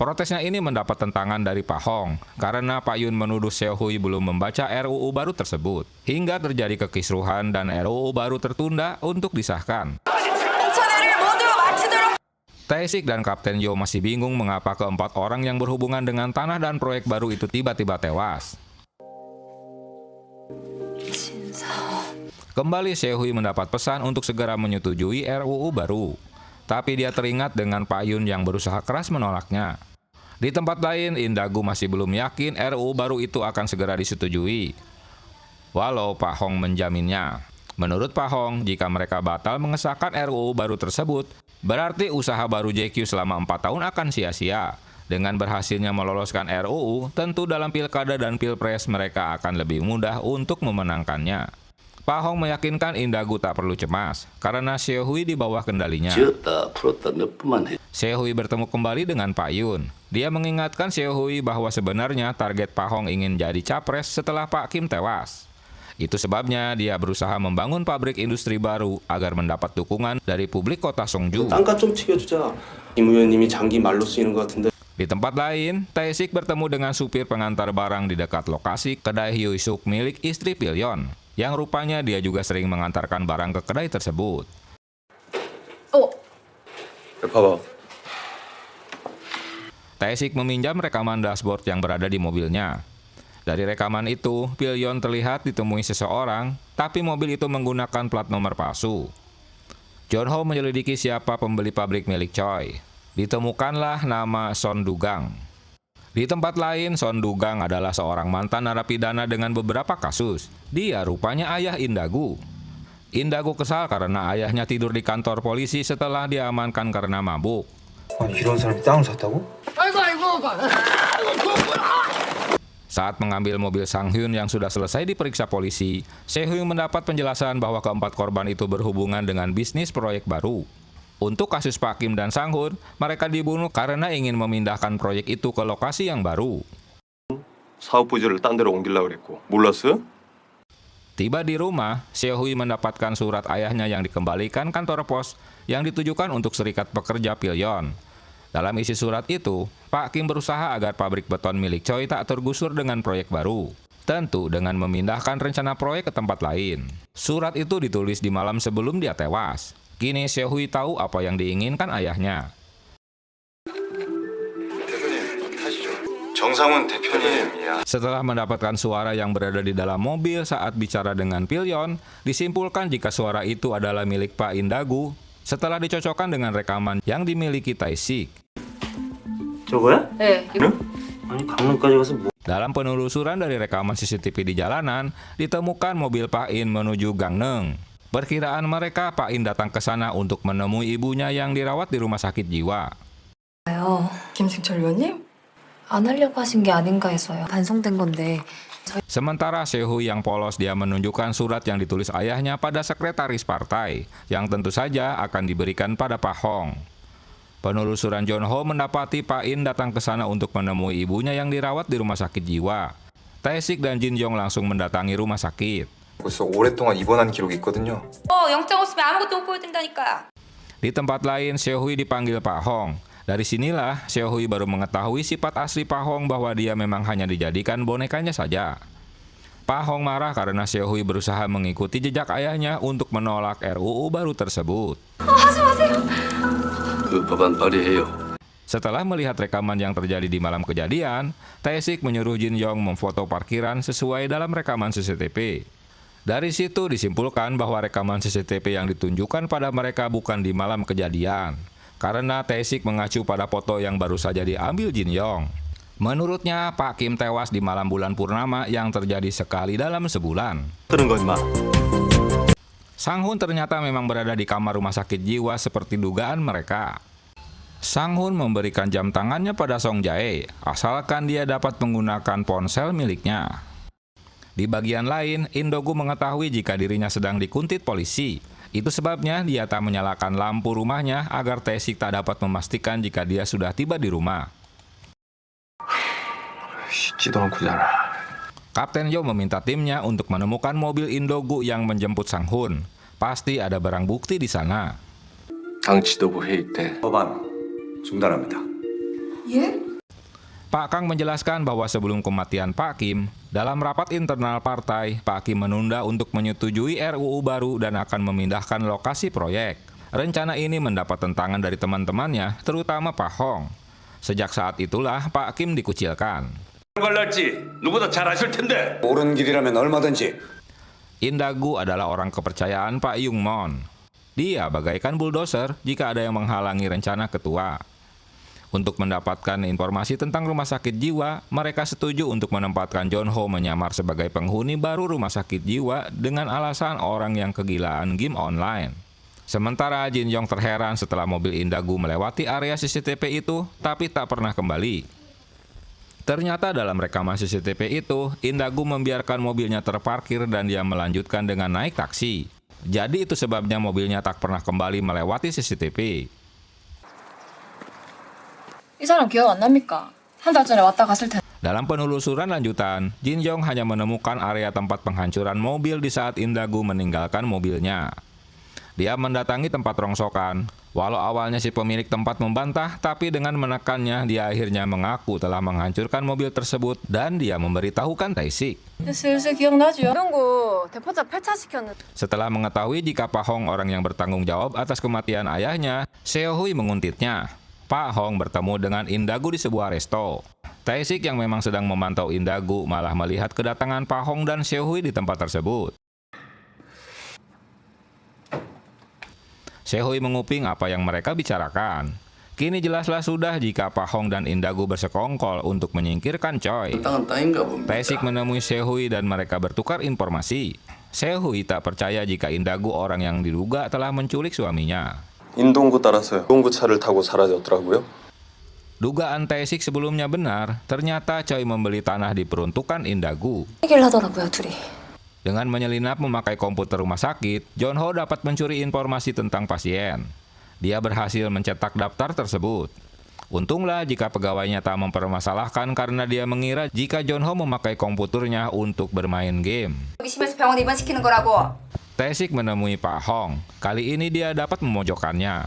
Protesnya ini mendapat tentangan dari Pak Hong, karena Pak Yun menuduh Sehui belum membaca RUU baru tersebut. Hingga terjadi kekisruhan dan RUU baru tertunda untuk disahkan. Tae-sik dan Kapten Yo masih bingung mengapa keempat orang yang berhubungan dengan tanah dan proyek baru itu tiba-tiba tewas. Kembali Sehui mendapat pesan untuk segera menyetujui RUU baru. Tapi dia teringat dengan Pak Yun yang berusaha keras menolaknya. Di tempat lain, Indagu masih belum yakin RUU baru itu akan segera disetujui. Walau Pak Hong menjaminnya. Menurut Pak Hong, jika mereka batal mengesahkan RUU baru tersebut, berarti usaha baru JQ selama 4 tahun akan sia-sia. Dengan berhasilnya meloloskan RUU, tentu dalam pilkada dan pilpres mereka akan lebih mudah untuk memenangkannya. Pak Hong meyakinkan Indagu tak perlu cemas, karena Sehui di bawah kendalinya. Sehui bertemu kembali dengan Pak Yun. Dia mengingatkan Sehui bahwa sebenarnya target Pak Hong ingin jadi capres setelah Pak Kim tewas. Itu sebabnya dia berusaha membangun pabrik industri baru agar mendapat dukungan dari publik kota Songju. 땅값 좀 튀겨주자. 김 의원님이 장기 말로 쓰이는 것 같은데. Di tempat lain, Tae-sik bertemu dengan supir pengantar barang di dekat lokasi kedai Hyusuk milik istri Pilyon, yang rupanya dia juga sering mengantarkan barang ke kedai tersebut. 봐봐. Tae-sik meminjam rekaman dashboard yang berada di mobilnya. Dari rekaman itu, Pilyon terlihat ditemui seseorang, tapi mobil itu menggunakan plat nomor palsu. John Ho menyelidiki siapa pembeli pabrik milik Choi. Ditemukanlah nama Son Dugang. Di tempat lain, Son Dugang adalah seorang mantan narapidana dengan beberapa kasus. Dia rupanya ayah Indagu. Indagu kesal karena ayahnya tidur di kantor polisi setelah diamankan karena mabuk. 이런 사람이 땅을 샀다고? Saat mengambil mobil Sang-hyun yang sudah selesai diperiksa polisi, Sehui mendapat penjelasan bahwa keempat korban itu berhubungan dengan bisnis proyek baru. Untuk kasus Pak Kim dan Sang-hun, mereka dibunuh karena ingin memindahkan proyek itu ke lokasi yang baru. 사업 부지를 딴 데로 옮기려고 그랬고 몰랐어요? Tiba di rumah, Seo-hui mendapatkan surat ayahnya yang dikembalikan kantor pos yang ditujukan untuk serikat pekerja Pilyon. Dalam isi surat itu, Pak Kim berusaha agar pabrik beton milik Choi tak tergusur dengan proyek baru. Tentu dengan memindahkan rencana proyek ke tempat lain. Surat itu ditulis di malam sebelum dia tewas. Kini Seo-hui tahu apa yang diinginkan ayahnya. 정상훈 대표님이야. Setelah mendapatkan suara yang berada di dalam mobil saat bicara dengan Pilyon, disimpulkan jika suara itu adalah milik Pak Indagu setelah dicocokkan dengan rekaman yang dimiliki Tae-sik. 저거야? 네. 아니 강릉까지 가서 뭐? Dalam penelusuran dari rekaman CCTV di jalanan, ditemukan mobil Pak In menuju Gangneung. Perkiraan mereka Pak In datang ke sana untuk menemui ibunya yang dirawat di rumah sakit jiwa. 김승철 의원님? 안 하려고 하신 게 아닌가 해서요. 반송된 건데. Sementara Seo-hui yang polos dia menunjukkan surat yang ditulis ayahnya pada sekretaris partai, yang tentu saja akan diberikan pada Pak Hong. Penelusuran John-ho mendapati Pak In datang ke sana untuk menemui ibunya yang dirawat di rumah sakit jiwa. Tae-sik dan Jin-yong langsung mendatangi rumah sakit. 벌써 오랫동안 입원한 기록이 있거든요. 영장 없으면 아무것도 못 보여준다니까. Di tempat lain, Seo-hui dipanggil Pak Hong. Dari sinilah, Seo-hui baru mengetahui sifat asli Pak Hong bahwa dia memang hanya dijadikan bonekanya saja. Pak Hong marah karena Seo-hui berusaha mengikuti jejak ayahnya untuk menolak RUU baru tersebut. Setelah melihat rekaman yang terjadi di malam kejadian, Tae-sik menyuruh Jin-yong memfoto parkiran sesuai dalam rekaman CCTV. Dari situ disimpulkan bahwa rekaman CCTV yang ditunjukkan pada mereka bukan di malam kejadian, karena Tae-sik mengacu pada foto yang baru saja diambil Jin-yong. Menurutnya, Pak Kim tewas di malam bulan purnama yang terjadi sekali dalam sebulan. 뜨는 거 임마. Sang-hun ternyata memang berada di kamar rumah sakit jiwa seperti dugaan mereka. Sang-hun memberikan jam tangannya pada Song Jae, asalkan dia dapat menggunakan ponsel miliknya. Di bagian lain, In-dogu mengetahui jika dirinya sedang dikuntit polisi. Itu sebabnya dia tak menyalakan lampu rumahnya agar Tae-sik tak dapat memastikan jika dia sudah tiba di rumah. 씻지도 않고 자라. Kapten Yo meminta timnya untuk menemukan mobil In-dogu yang menjemput Sang-hun. Pasti ada barang bukti di sana. 당 지도부 회의 때 법안 중단합니다. 예? Pak Kang menjelaskan bahwa sebelum kematian Pak Kim, dalam rapat internal partai, Pak Kim menunda untuk menyetujui RUU baru dan akan memindahkan lokasi proyek. Rencana ini mendapat tentangan dari teman-temannya, terutama Pak Hong. Sejak saat itulah Pak Kim dikucilkan. 옳은 길이라면 얼마든지. Indagu adalah orang kepercayaan Pak Yung-mon. Dia bagaikan bulldozer jika ada yang menghalangi rencana ketua. Untuk mendapatkan informasi tentang rumah sakit jiwa, mereka setuju untuk menempatkan John-ho menyamar sebagai penghuni baru rumah sakit jiwa dengan alasan orang yang kegilaan game online. Sementara Jin-yong terheran setelah mobil Indagu melewati area CCTV itu, tapi tak pernah kembali. Ternyata dalam rekaman CCTV itu, Indagu membiarkan mobilnya terparkir dan dia melanjutkan dengan naik taksi. Jadi itu sebabnya mobilnya tak pernah kembali melewati CCTV. 이 사람 기억 안 납니까? 한 달 전에 왔다 갔을 텐데. Dalam penelusuran lanjutan, Jin-yong hanya menemukan area tempat penghancuran mobil di saat Indagu meninggalkan mobilnya. Dia mendatangi tempat rongsokan. Walau awalnya si pemilik tempat membantah, tapi dengan menekannya, dia akhirnya mengaku telah menghancurkan mobil tersebut dan dia memberitahukan Tae-sik. 슬슬 기억나죠? 이런거 대포자 폐차시켰는데. Setelah mengetahui jika Pak Hong orang yang bertanggung jawab atas kematian ayahnya, Seo-hui menguntitnya. Pak Hong bertemu dengan Indagu di sebuah resto. Tae-sik yang memang sedang memantau Indagu malah melihat kedatangan Pak Hong dan Seo-hui di tempat tersebut. Seo-hui menguping apa yang mereka bicarakan. Kini jelaslah sudah jika Pak Hong dan Indagu bersekongkol untuk menyingkirkan Choi. Tae-sik menemui Seo-hui dan mereka bertukar informasi. Seo-hui tak percaya jika Indagu orang yang diduga telah menculik suaminya. 인동구 따라서 인동구 차를 타고 사라졌더라고요. Dugaan Tae-sik sebelumnya benar, ternyata Choi membeli tanah diperuntukkan Indagu. 얘기를 하더라고요, 둘이. Dengan menyelinap memakai komputer rumah sakit, John-ho dapat mencuri informasi tentang pasien. Dia berhasil mencetak daftar tersebut. Untunglah jika pegawainya tak mempermasalahkan karena dia mengira jika Jonho memakai komputernya untuk bermain game. 심해서 병원 입원시키는 거라고. Tae-sik menemui Pak Hong. Kali ini dia dapat memojokkannya.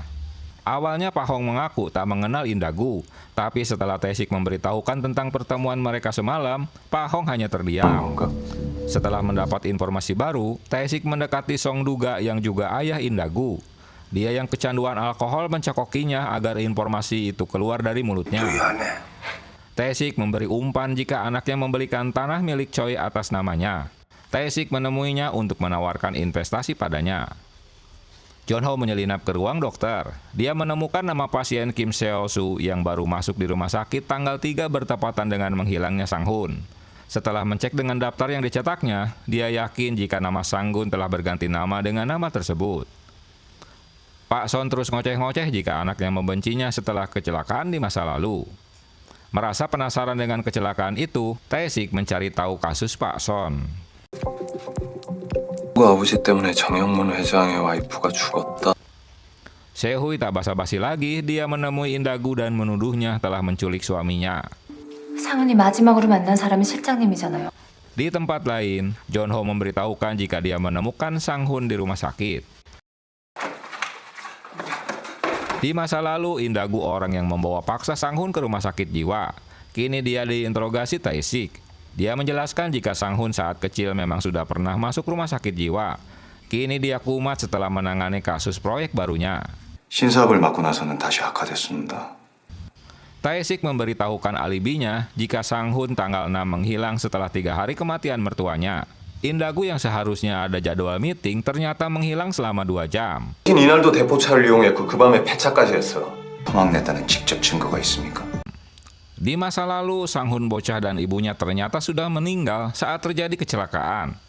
Awalnya Pak Hong mengaku tak mengenal Indagu, tapi setelah Tae-sik memberitahukan tentang pertemuan mereka semalam, Pak Hong hanya terdiam. Setelah mendapat informasi baru, Tae-sik mendekati Song Duga yang juga ayah Indagu. Dia yang kecanduan alkohol mencekokinya agar informasi itu keluar dari mulutnya. Tae-sik memberi umpan jika anaknya membelikan tanah milik Choi atas namanya. Tae-sik menemuinya untuk menawarkan investasi padanya. Jonho menyelinap ke ruang dokter. Dia menemukan nama pasien Kim Seo-soo yang baru masuk di rumah sakit tanggal 3 bertepatan dengan menghilangnya Sang-hun. Setelah mencek dengan daftar yang dicetaknya, dia yakin jika nama Sang-gun telah berganti nama dengan nama tersebut. Pak Son terus ngoceh-ngoceh jika anaknya membencinya setelah kecelakaan di masa lalu. Merasa penasaran dengan kecelakaan itu, Tae-sik mencari tahu kasus Pak Son. 아버지 때문에 정영문 회장의 와이프가 죽었다. Seo-hui tak basa-basi lagi, dia menemui Indagu dan menuduhnya telah menculik suaminya. 상훈이 마지막으로 만난 사람이 실장님이잖아요. Di tempat lain, Jonho memberitahukan jika dia menemukan Sang-hun di rumah sakit. Di masa lalu, Indagu orang yang membawa paksa Sang-hun ke rumah sakit jiwa. Kini dia diinterogasi Tae-sik. Dia menjelaskan jika Sang-hun saat kecil memang sudah pernah masuk rumah sakit jiwa. Kini dia kumat setelah menangani kasus proyek barunya. 신사업을 맡고 나서는 다시 악화됐습니다. Tae-sik memberitahukan alibinya jika Sang-hun tanggal 6 menghilang setelah 3 hari kematian mertuanya. Indagu yang seharusnya ada jadwal meeting ternyata menghilang selama 2 jam. 이날도 대포차를 이용했고 그 밤에 폐차까지 했어. 도망냈다는 직접 증거가 있습니까? Di masa lalu, Sang-hun bocah dan ibunya ternyata sudah meninggal saat terjadi kecelakaan.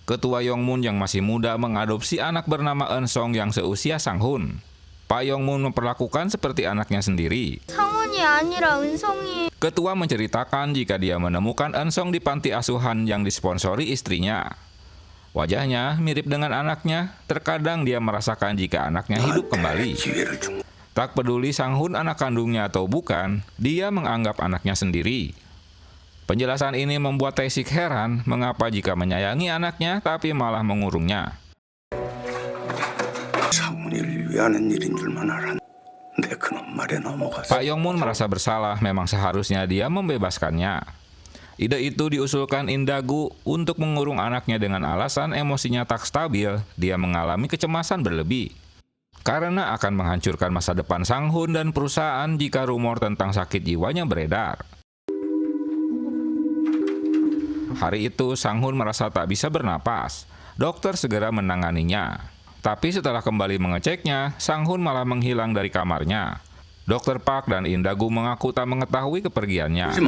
Ketua Yongmun yang masih muda mengadopsi anak bernama Eun-song yang seusia Sang-hun. Pak Yongmun memperlakukan seperti anaknya sendiri. 상훈이 아니라 은성이. Ketua menceritakan jika dia menemukan Eun-song di panti asuhan yang disponsori istrinya. Wajahnya mirip dengan anaknya, terkadang dia merasakan jika anaknya hidup kembali. Tak peduli Sang-hun anak kandungnya atau bukan, dia menganggap anaknya sendiri. Penjelasan ini membuat Tae-sik heran mengapa jika menyayangi anaknya tapi malah mengurungnya. 상훈이를 위하는 일인 줄만 알았. 내 그놈 말에 넘어가서. Pak Yongmun merasa bersalah, memang seharusnya dia membebaskannya. Ide itu diusulkan Indagu untuk mengurung anaknya dengan alasan emosinya tak stabil, dia mengalami kecemasan berlebih. Karena akan menghancurkan masa depan Sang-hun dan perusahaan jika rumor tentang sakit jiwanya beredar. Hari itu Sang-hun merasa tak bisa bernapas. Dokter segera menanganinya. Tapi setelah kembali mengeceknya, Sang-hun malah menghilang dari kamarnya. Dokter Park dan Indagu mengaku tak mengetahui kepergiannya.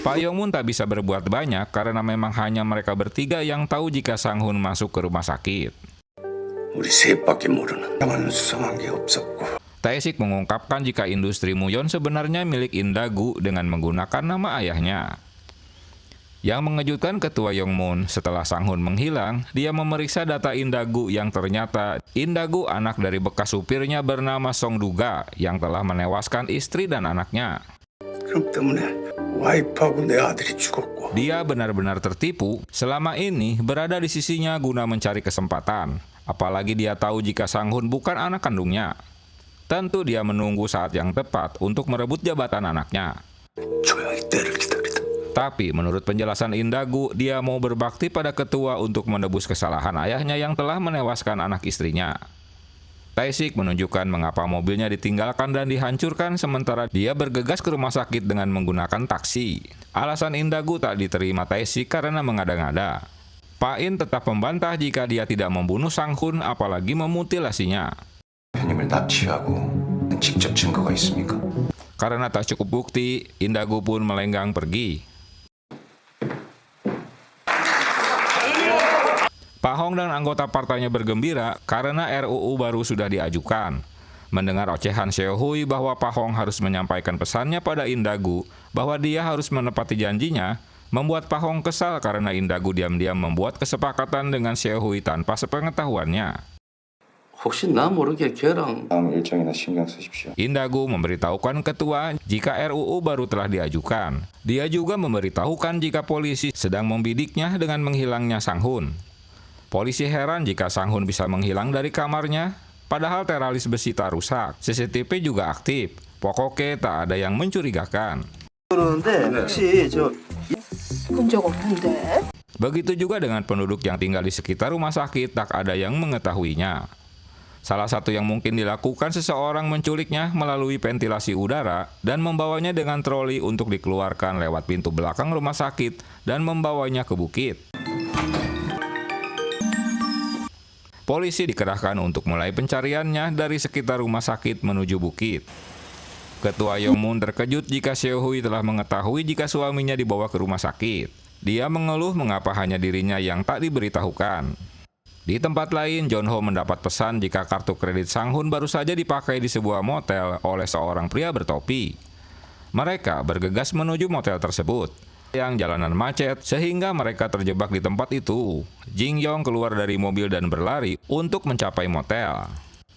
Pak Yongmun tak bisa berbuat banyak karena memang hanya mereka bertiga yang tahu jika Sang-hun masuk ke rumah sakit. 우리 셋밖에 모르는 나만 수상한 게 없었고. Tae-sik mengungkapkan jika industri Muyon sebenarnya milik Indagu dengan menggunakan nama ayahnya. Yang mengejutkan Ketua Yongmun, setelah Sang-hun menghilang, dia memeriksa data Indagu yang ternyata Indagu anak dari bekas supirnya bernama Song Duga yang telah menewaskan istri dan anaknya. 그럼 때문에 와이프하고 내 아들이 죽었고. Dia benar-benar tertipu, selama ini berada di sisinya guna mencari kesempatan. Apalagi dia tahu jika Sang-hun bukan anak kandungnya. Tentu dia menunggu saat yang tepat untuk merebut jabatan anaknya. 조용히 때를 기다리다. Tapi menurut penjelasan Indagu, dia mau berbakti pada ketua untuk menebus kesalahan ayahnya yang telah menewaskan anak istrinya. Tae-sik menunjukkan mengapa mobilnya ditinggalkan dan dihancurkan sementara dia bergegas ke rumah sakit dengan menggunakan taksi. Alasan Indagu tak diterima Tae-sik karena mengada-ngada. Pak In tetap membantah jika dia tidak membunuh Sang-hun apalagi memutilasinya. 회님을 납치하고 직접 증거가 있습니까? Karena tak cukup bukti, Indagu pun melenggang pergi. Pak Hong dan anggota partainya bergembira karena RUU baru sudah diajukan. Mendengar ocehan Seo-hui bahwa Pak Hong harus menyampaikan pesannya pada Indagu bahwa dia harus menepati janjinya, membuat Pak Hong kesal karena Indagu diam-diam membuat kesepakatan dengan Seo-hui tanpa sepengetahuannya. 혹시 나 모르게 걔랑 다음 일정이나 신경 쓰십시오. Indagu memberitahukan ketua jika RUU baru telah diajukan. Dia juga memberitahukan jika polisi sedang membidiknya dengan menghilangnya Sang-hun. Polisi heran jika Sang-hun bisa menghilang dari kamarnya, padahal teralis besi tak rusak. CCTV juga aktif. Pokoknya tak ada yang mencurigakan. 그러는데 혹시 본 적 없는데. Begitu juga dengan penduduk yang tinggal di sekitar rumah sakit, tak ada yang mengetahuinya. Salah satu yang mungkin dilakukan seseorang menculiknya melalui ventilasi udara dan membawanya dengan troli untuk dikeluarkan lewat pintu belakang rumah sakit dan membawanya ke bukit. Polisi dikerahkan untuk mulai pencariannya dari sekitar rumah sakit menuju bukit. Ketua Yong-mun terkejut jika Seo-hui telah mengetahui jika suaminya dibawa ke rumah sakit. Dia mengeluh mengapa hanya dirinya yang tak diberitahukan. Di tempat lain, John-ho mendapat pesan jika kartu kredit Sang-hun baru saja dipakai di sebuah motel oleh seorang pria bertopi. Mereka bergegas menuju motel tersebut. Yang jalanan macet sehingga mereka terjebak di tempat itu. Jin-yong keluar dari mobil dan berlari untuk mencapai motel.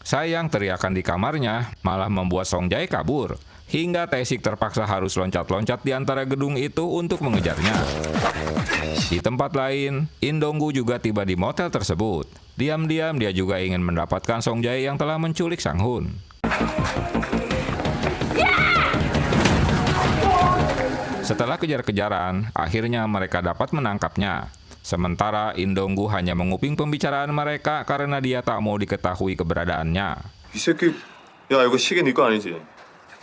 Sayang, teriakan di kamarnya malah membuat Song Jae kabur. Hingga Tae-sik terpaksa harus loncat-loncat di antara gedung itu untuk mengejarnya. Di tempat lain, In-dong-gu juga tiba di motel tersebut. Diam-diam dia juga ingin mendapatkan Song Jae yang telah menculik Sang-hun. Setelah kejar-kejaran, akhirnya mereka dapat menangkapnya. Sementara In-dong-gu hanya menguping pembicaraan mereka karena dia tak mau diketahui keberadaannya. 이 새끼, 야 이거 시계 네 거 아니지?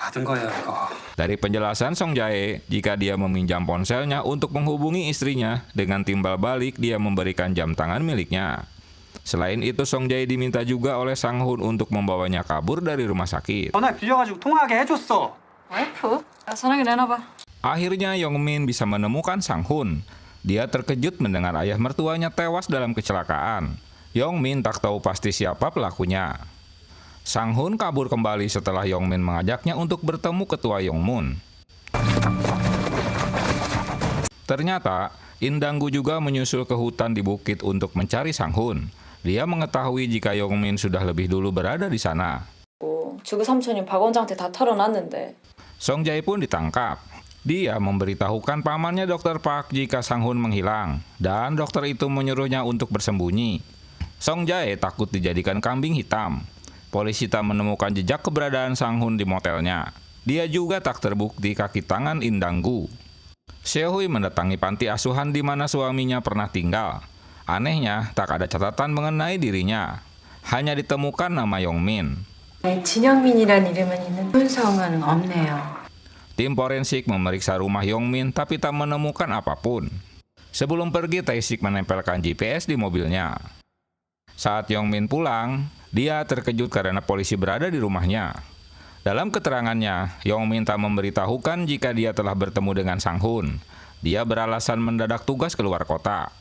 받은 거야 이거. Dari penjelasan Song Jae, jika dia meminjam ponselnya untuk menghubungi istrinya, dengan timbal balik dia memberikan jam tangan miliknya. Selain itu, Song Jae diminta juga oleh Sang-hun untuk membawanya kabur dari rumah sakit. 전화 빌려가지고 통화하게 해줬어. 와이프? 야, 전화기 내놔봐. Akhirnya Yong-min bisa menemukan Sang-hun. Dia terkejut mendengar ayah mertuanya tewas dalam kecelakaan. Yong-min tak tahu pasti siapa pelakunya. Sang-hun kabur kembali setelah Yong-min mengajaknya untuk bertemu ketua Yong-mun. Ternyata, In-dang-gu juga menyusul ke hutan di bukit untuk mencari Sang-hun. Dia mengetahui jika Yong-min sudah lebih dulu berada di sana. 주그 삼촌이 박 원장한테 다 털어놨는데. Song Jae pun ditangkap. Dia memberitahukan pamannya Dr. Park jika Sang-hun menghilang, dan dokter itu menyuruhnya untuk bersembunyi. Song Jae takut dijadikan kambing hitam. Polisi tak menemukan jejak keberadaan Sang-hun di motelnya. Dia juga tak terbukti kaki tangan In-dang-gu. Seo-hui mendatangi panti asuhan di mana suaminya pernah tinggal. Anehnya, tak ada catatan mengenai dirinya. Hanya ditemukan nama Yong-min. 진영민이란 이름은 있는데 훈성은 없네요. Tim forensik memeriksa rumah Yong-min tapi tak menemukan apapun. Sebelum pergi, Tae-sik menempelkan GPS di mobilnya. Saat Yong-min pulang, dia terkejut karena polisi berada di rumahnya. Dalam keterangannya, Yong-min tak memberitahukan jika dia telah bertemu dengan Sang-hun. Dia beralasan mendadak tugas keluar kota.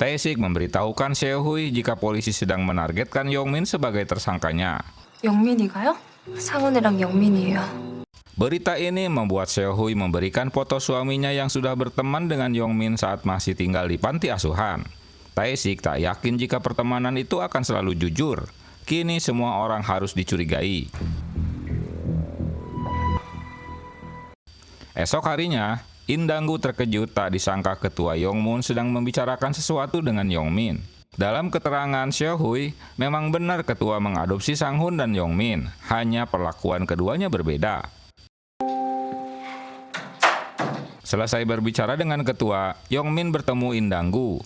Tae-sik memberitahukan Seo-hui jika polisi sedang menargetkan Yong-min sebagai tersangkanya. 영민이가요? 상훈이랑 영민이에요. Berita ini membuat Seo-hui memberikan foto suaminya yang sudah berteman dengan Yong-min saat masih tinggal di panti asuhan. Tae-sik tak yakin jika pertemanan itu akan selalu jujur. Kini semua orang harus dicurigai. Esok harinya, In-dang-gu terkejut tak disangka ketua Yong-mun sedang membicarakan sesuatu dengan Yong-min. Dalam keterangan Seo-hui, memang benar ketua mengadopsi Sang-hun dan Yong-min, hanya perlakuan keduanya berbeda. Selesai berbicara dengan ketua, Yong-min bertemu In-dang-gu.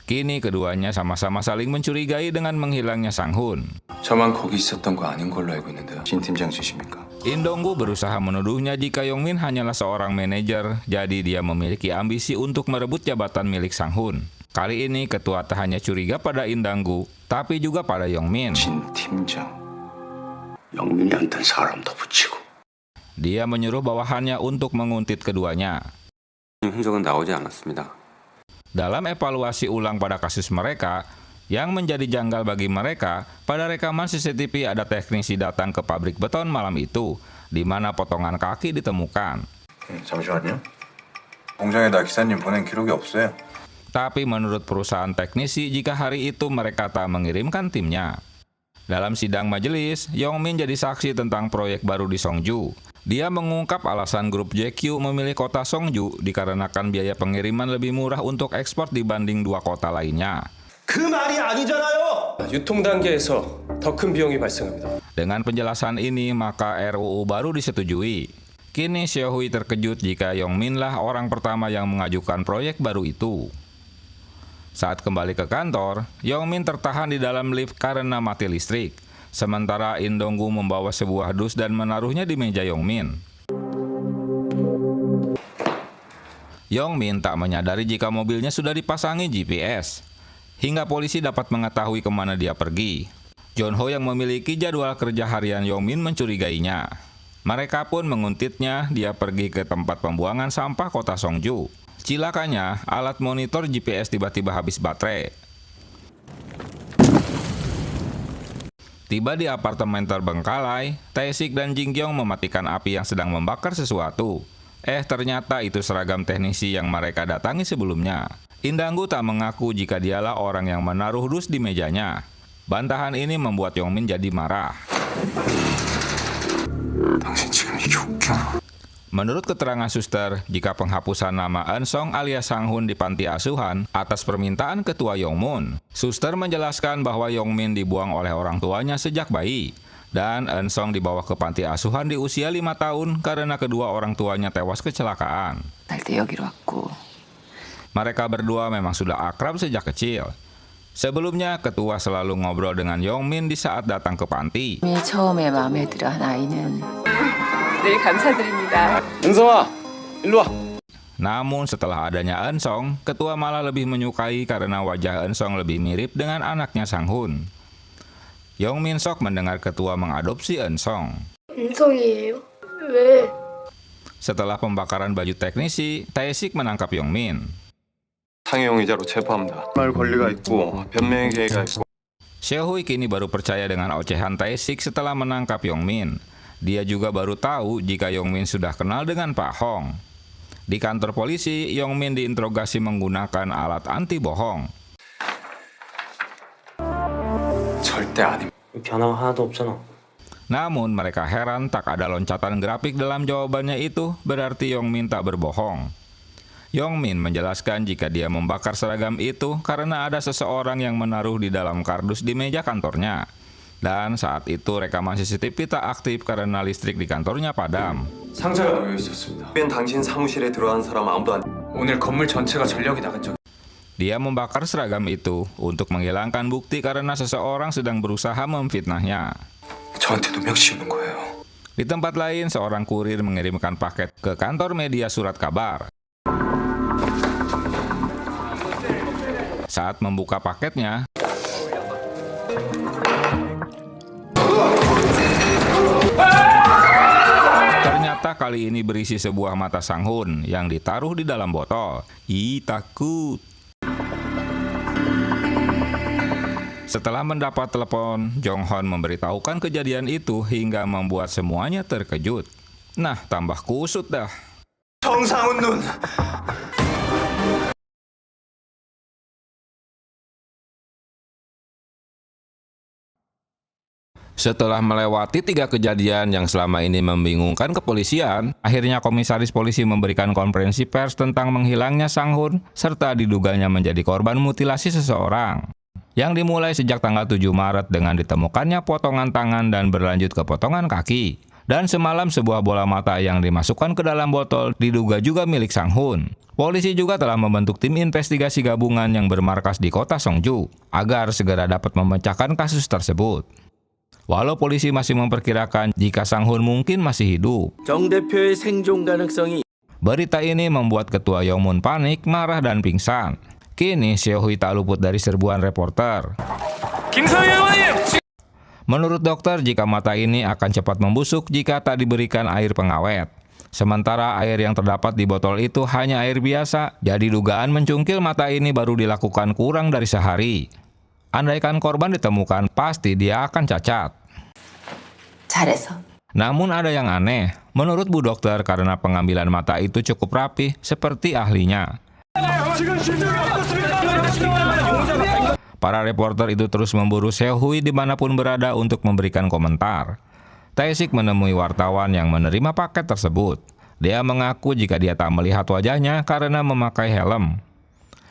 Kini keduanya sama-sama saling mencurigai dengan menghilangnya Sang-hun. 저만 거기 있었던 거 아닌 걸로 알고 있는데요. 진 팀장 지십니까? In-dong-gu berusaha menuduhnya jika Yong-min hanyalah seorang manajer, jadi dia memiliki ambisi untuk merebut jabatan milik Sang-hun. Kali ini ketua tak hanya curiga pada In-dang-gu, tapi juga pada Yong-min. 진 팀장 영민이한테는 사람 더 붙이고 Dia menyuruh bawahannya untuk menguntit keduanya. 흔적은 나오지 않았습니다. Dalam evaluasi ulang pada kasus mereka, yang menjadi janggal bagi mereka, pada rekaman CCTV ada teknisi datang ke pabrik beton malam itu, di mana potongan kaki ditemukan. 잠시만요. 공장에다 기사님 보낸 기록이 없어요. Tapi menurut perusahaan teknisi, jika hari itu mereka tak mengirimkan timnya. Dalam sidang majelis, Yongmin jadi saksi tentang proyek baru di Songju. Dia mengungkap alasan grup JQ memilih kota Songju dikarenakan biaya pengiriman lebih murah untuk ekspor dibanding 2 kota lainnya. 그 말이 아니잖아요. 유통 단계에서 더 큰 비용이 발생합니다. Dengan penjelasan ini, maka RUU baru disetujui. Kini Seo-hui terkejut jika Yongmin lah orang pertama yang mengajukan proyek baru itu. Saat kembali ke kantor, Yongmin tertahan di dalam lift karena mati listrik. Sementara In Dong-gu membawa sebuah dus dan menaruhnya di meja Yongmin. Yongmin tak menyadari jika mobilnya sudah dipasangi GPS. Hingga polisi dapat mengetahui kemana dia pergi. John-ho yang memiliki jadwal kerja harian Yongmin mencurigainya. Mereka pun menguntitnya dia pergi ke tempat pembuangan sampah kota Songju. Cilakanya, alat monitor GPS tiba-tiba habis baterai. Tiba di apartemen terbengkalai, Tae-sik dan Jin-kyung mematikan api yang sedang membakar sesuatu. Ternyata itu seragam teknisi yang mereka datangi sebelumnya. In Dong-gu tak mengaku jika dialah orang yang menaruh dus di mejanya. Bantahan ini membuat Yongmin jadi marah. 당신 지금 이게 웃겨? Menurut keterangan suster, jika penghapusan nama Eun-sung alias Sang-hun di panti asuhan atas permintaan ketua Yongmun, suster menjelaskan bahwa Yongmin dibuang oleh orang tuanya sejak bayi, dan Eun-sung dibawa ke panti asuhan di usia 5 tahun karena kedua orang tuanya tewas kecelakaan. Mereka berdua memang sudah akrab sejak kecil. Sebelumnya, ketua selalu ngobrol dengan Yongmin di saat datang ke panti. 처음에 마음에 들어한 아이는 늘 감사드립니다. 은성아, 일로 와. Namun setelah adanya Eun-sung, ketua malah lebih menyukai karena wajah Eun-sung lebih mirip dengan anaknya Sang-hun. Yongmin sok mendengar ketua mengadopsi Eun-sung. 은성이에요? 왜? Setelah pembakaran baju teknisi, Tae-sik menangkap Yongmin. 상해용의자로 체포합니다. 말 권리가 있고 변명의 기회가 있고. Seo-hui kini baru percaya dengan ocehan Tae-sik setelah menangkap Yongmin. Dia juga baru tahu jika Yongmin sudah kenal dengan Pak Hong. Di kantor polisi, Yongmin diinterogasi menggunakan alat anti bohong. 절대 아님. 변화가 하나도 없잖아. Namun mereka heran tak ada loncatan grafik dalam jawabannya itu, berarti Yongmin tak berbohong. Yongmin menjelaskan jika dia membakar seragam itu karena ada seseorang yang menaruh di dalam kardus di meja kantornya. Dan saat itu rekaman CCTV tak aktif karena listrik di kantornya padam. 상자가 놓여 있었습니다. 당신 사무실에 들어간 사람 아무도 안. 오늘 건물 전체가 전력이 나간 적. Dia membakar seragam itu untuk menghilangkan bukti karena seseorang sedang berusaha memfitnahnya. 저한테 누명 씌우는 거예요. Di tempat lain, seorang kurir mengirimkan paket ke kantor media surat kabar. Saat membuka paketnya, ternyata kali ini berisi sebuah mata Sang-hun yang ditaruh di dalam botol. Ih, takut. Setelah mendapat telepon, Jong-hon memberitahukan kejadian itu hingga membuat semuanya terkejut. Nah, tambah kusut dah. 정상훈 눈. Setelah melewati 3 kejadian yang selama ini membingungkan kepolisian, akhirnya komisaris polisi memberikan konferensi pers tentang menghilangnya Sang-hun serta diduganya menjadi korban mutilasi seseorang. Yang dimulai sejak tanggal 7 Maret dengan ditemukannya potongan tangan dan berlanjut ke potongan kaki. Dan semalam sebuah bola mata yang dimasukkan ke dalam botol diduga juga milik Sang-hun. Polisi juga telah membentuk tim investigasi gabungan yang bermarkas di kota Songju agar segera dapat memecahkan kasus tersebut. Walau polisi masih memperkirakan jika Sang-hun mungkin masih hidup. 정 대표의 생존 가능성이. Berita ini membuat ketua Yongmun panik, marah dan pingsan. Kini Seo-hui tak luput dari serbuan reporter. 김서희 의원님. Menurut dokter, jika mata ini akan cepat membusuk jika tak diberikan air pengawet. Sementara air yang terdapat di botol itu hanya air biasa, jadi dugaan mencungkil mata ini baru dilakukan kurang dari sehari. Andaikan korban ditemukan, pasti dia akan cacat. 잘해서. Namun ada yang aneh, menurut Bu Dokter karena pengambilan mata itu cukup rapi seperti ahlinya. Para reporter itu terus memburu Sehui dimanapun berada untuk memberikan komentar. Tae-sik menemui wartawan yang menerima paket tersebut. Dia mengaku jika dia tak melihat wajahnya karena memakai helm.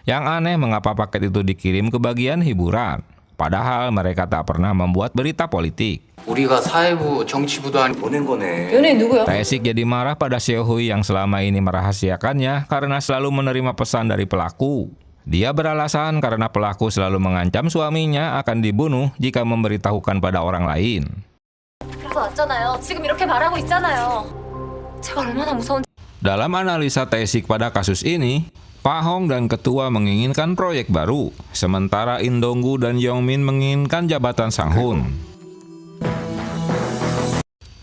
Yang aneh mengapa paket itu dikirim ke bagian hiburan, padahal mereka tak pernah membuat berita politik. 우리가 사회부 정치부도 아니 보낸 거네. 연예인 누구야? Tae-sik jadi marah pada Sehui yang selama ini merahasiakannya karena selalu menerima pesan dari pelaku. Dia beralasan karena pelaku selalu mengancam suaminya akan dibunuh jika memberitahukan pada orang lain. 그래서 왔잖아요. 지금 이렇게 말하고 있잖아요. 제가 얼마나 무서운 Dalam analisa Tae-sik pada kasus ini, Pak Hong dan ketua menginginkan proyek baru, sementara In Dong-gu dan Yong-min menginginkan jabatan Sang-hun.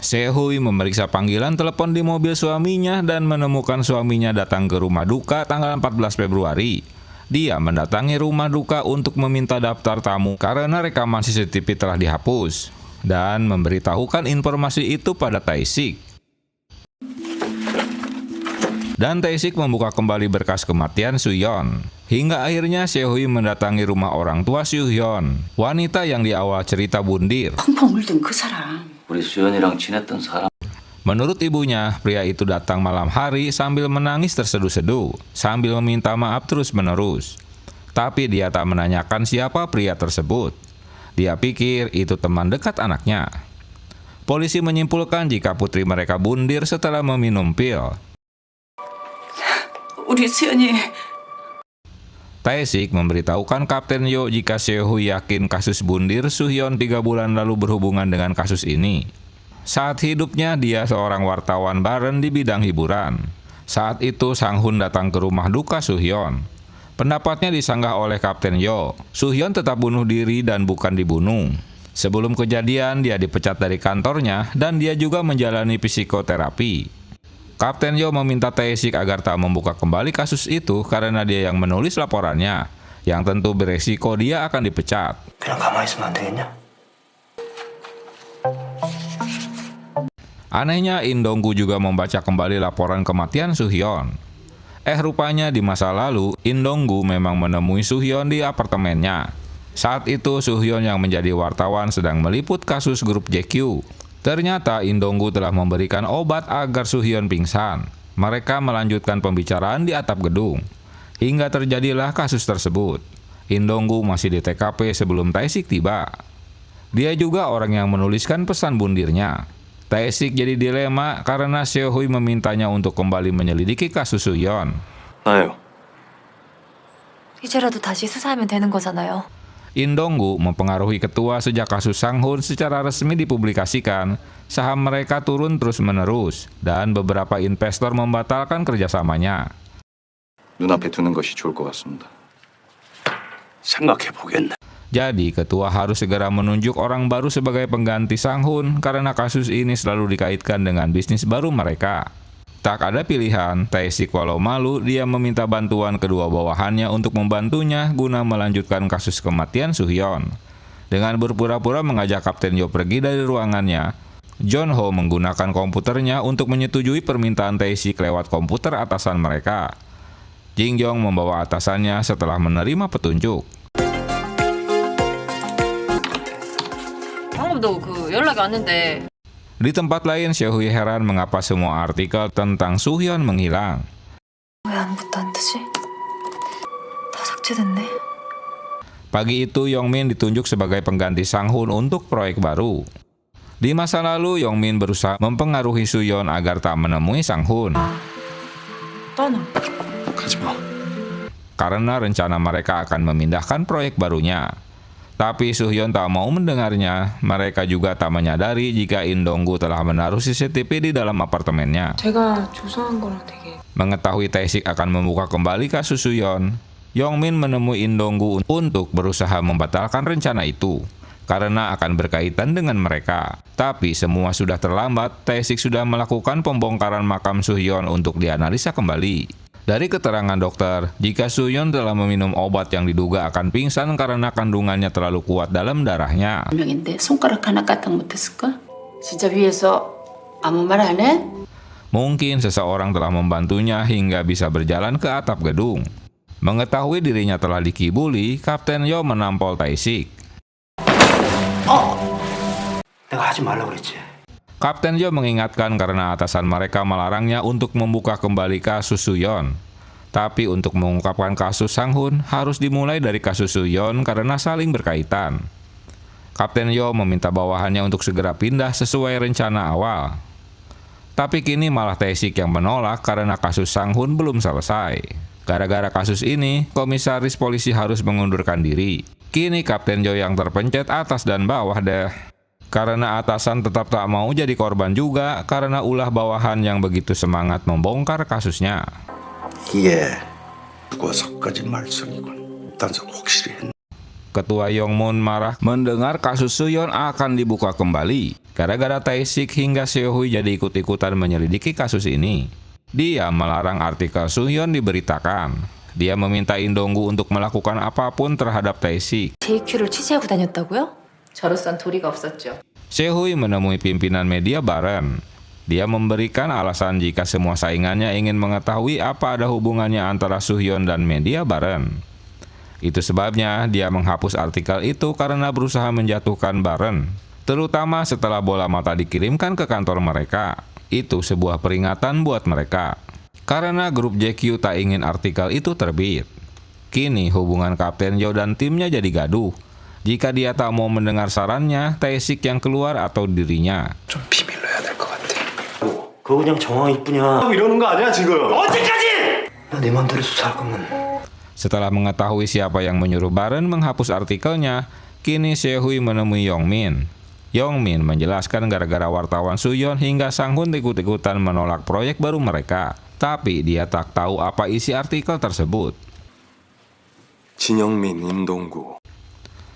Sehui memeriksa panggilan telepon di mobil suaminya dan menemukan suaminya datang ke rumah duka tanggal 14 Februari. Dia mendatangi rumah duka untuk meminta daftar tamu karena rekaman CCTV telah dihapus dan memberitahukan informasi itu pada Tae-sik. Dan Tae-sik membuka kembali berkas kematian Soo-hyun. Hingga akhirnya Sehui mendatangi rumah orang tua Soo-hyun, wanita yang di awal cerita bundir. 펑펑 울던 그 사람. 우리 수연이랑 지냈던 사람. Menurut ibunya, pria itu datang malam hari sambil menangis terseduh-seduh, sambil meminta maaf terus-menerus. Tapi dia tak menanyakan siapa pria tersebut. Dia pikir itu teman dekat anaknya. Polisi menyimpulkan jika putri mereka bundir setelah meminum pil. 우리 수연이 Tae-sik memberitahukan Kapten Yo jika Sehui yakin kasus bundir Soo-hyun 3 bulan lalu berhubungan dengan kasus ini. Saat hidupnya dia seorang wartawan bareng di bidang hiburan. Saat itu Sang-hun datang ke rumah duka Soo-hyun. Pendapatnya disanggah oleh Kapten Yo. Soo-hyun tetap bunuh diri dan bukan dibunuh. Sebelum kejadian dia dipecat dari kantornya dan dia juga menjalani psikoterapi. Kapten Yo meminta Tae-sik agar tak membuka kembali kasus itu karena dia yang menulis laporannya, yang tentu beresiko dia akan dipecat. 그냥 가만히 있으면 안 되겠냐? Anehnya In Dong-gu juga membaca kembali laporan kematian Soo-hyun. Rupanya di masa lalu In Dong-gu memang menemui Soo-hyun di apartemennya. Saat itu Soo-hyun yang menjadi wartawan sedang meliput kasus grup JQ. Ternyata In Dong-gu telah memberikan obat agar Soo-hyun pingsan. Mereka melanjutkan pembicaraan di atap gedung. Hingga terjadilah kasus tersebut. In Dong-gu masih di TKP sebelum Tae-sik tiba. Dia juga orang yang menuliskan pesan bundirnya. Tae-sik jadi dilema karena Sehui memintanya untuk kembali menyelidiki kasus Soo-hyun. 나예요. 이제라도 다시 수사하면 되는 거잖아요. In Dong-gu mempengaruhi ketua sejak kasus Sang-hun secara resmi dipublikasikan. Saham mereka turun terus-menerus dan beberapa investor membatalkan kerjasamanya. 눈앞에 두는 것이 좋을 것 같습니다. 생각해보겠네. Jadi ketua harus segera menunjuk orang baru sebagai pengganti Sang-hun karena kasus ini selalu dikaitkan dengan bisnis baru mereka. Tak ada pilihan, Tae-sik walau malu dia meminta bantuan kedua bawahannya untuk membantunya guna melanjutkan kasus kematian Soo-hyun. Dengan berpura-pura mengajak Kapten Yo pergi dari ruangannya, John Ho menggunakan komputernya untuk menyetujui permintaan Tae-sik lewat komputer atasan mereka. Jin Jong membawa atasannya setelah menerima petunjuk. 방금도 연락이 왔는데 Di tempat lain, Sehui heran mengapa semua artikel tentang Soo-hyun menghilang. 왜 아무것도 안 뜨지? 다 삭제됐네. Pagi itu, Yong-min ditunjuk sebagai pengganti Sang-hun untuk proyek baru. Di masa lalu, Yong-min berusaha mempengaruhi Soo-hyun agar tak menemui Sang-hun. 가지마. Karena rencana mereka akan memindahkan proyek barunya. Tapi Soo-hyun tak mau mendengarnya. Mereka juga tak menyadari jika In Dong-gu telah menaruh CCTV di dalam apartemennya. 제가 조사한 거랑 되게 Mengetahui Tae-sik akan membuka kembali kasus Soo-hyun, Yong-min menemui In Dong-gu untuk berusaha membatalkan rencana itu karena akan berkaitan dengan mereka. Tapi semua sudah terlambat. Tae-sik sudah melakukan pembongkaran makam Soo-hyun untuk dianalisa kembali. Dari keterangan dokter, jika Soo-hyun telah meminum obat yang diduga akan pingsan karena kandungannya terlalu kuat dalam darahnya. 명인데 손가락 하나 까딱 못했을까? 진짜 위에서 아무 말 안 해? Mungkin seseorang telah membantunya hingga bisa berjalan ke atap gedung. Mengetahui dirinya telah dikibuli, Kapten Yo menampol Tae-sik. 내가 하지 말라 그랬지. Kapten Yo mengingatkan karena atasan mereka melarangnya untuk membuka kembali kasus Suyeon. Tapi untuk mengungkapkan kasus Sang-hun harus dimulai dari kasus Suyeon karena saling berkaitan. Kapten Yo meminta bawahannya untuk segera pindah sesuai rencana awal. Tapi kini malah Tae-sik yang menolak karena kasus Sang-hun belum selesai. Gara-gara kasus ini, komisaris polisi harus mengundurkan diri. Kini Kapten Yo yang terpencet atas dan bawah deh. Karena atasan tetap tak mau jadi korban juga karena ulah bawahan yang begitu semangat membongkar kasusnya. 예, 죽어서까지 말썽이군. 단속 확실히 했네. Ketua Yongmun marah mendengar kasus Suyeon akan dibuka kembali. Gara-gara Tae-sik hingga Seo-hui jadi ikut-ikutan menyelidiki kasus ini. Dia melarang artikel Suyeon diberitakan. Dia meminta Indonggu untuk melakukan apapun terhadap Tae-sik. JQ를 취재하고 다녔다고요? 저로선 도리가 없었죠. Seo-hui menemui pimpinan media Baren. Dia memberikan alasan jika semua saingannya ingin mengetahui apa ada hubungannya antara Suyeon dan media Baren. Itu sebabnya dia menghapus artikel itu karena berusaha menjatuhkan Baren, terutama setelah bola mata dikirimkan ke kantor mereka. Itu sebuah peringatan buat mereka, karena grup JQ tak ingin artikel itu terbit. Kini hubungan Kapten Yo dan timnya jadi gaduh. Jika dia tak mau mendengar sarannya, Tae-sik yang keluar atau dirinya. 좀 비밀로 해야 될 것 같아. 그거 그냥 정황이뿐이야. 이러는 거 아니야 지금? 언제까지? 나 내 맘대로 수사할 거면. Setelah mengetahui siapa yang menyuruh Baren menghapus artikelnya, kini Seo-hui menemui Yongmin. Yongmin menjelaskan gara-gara wartawan Suyeon hingga Sang-hun ikut-ikutan menolak proyek baru mereka. Tapi dia tak tahu apa isi artikel tersebut. 진영민, 임동구.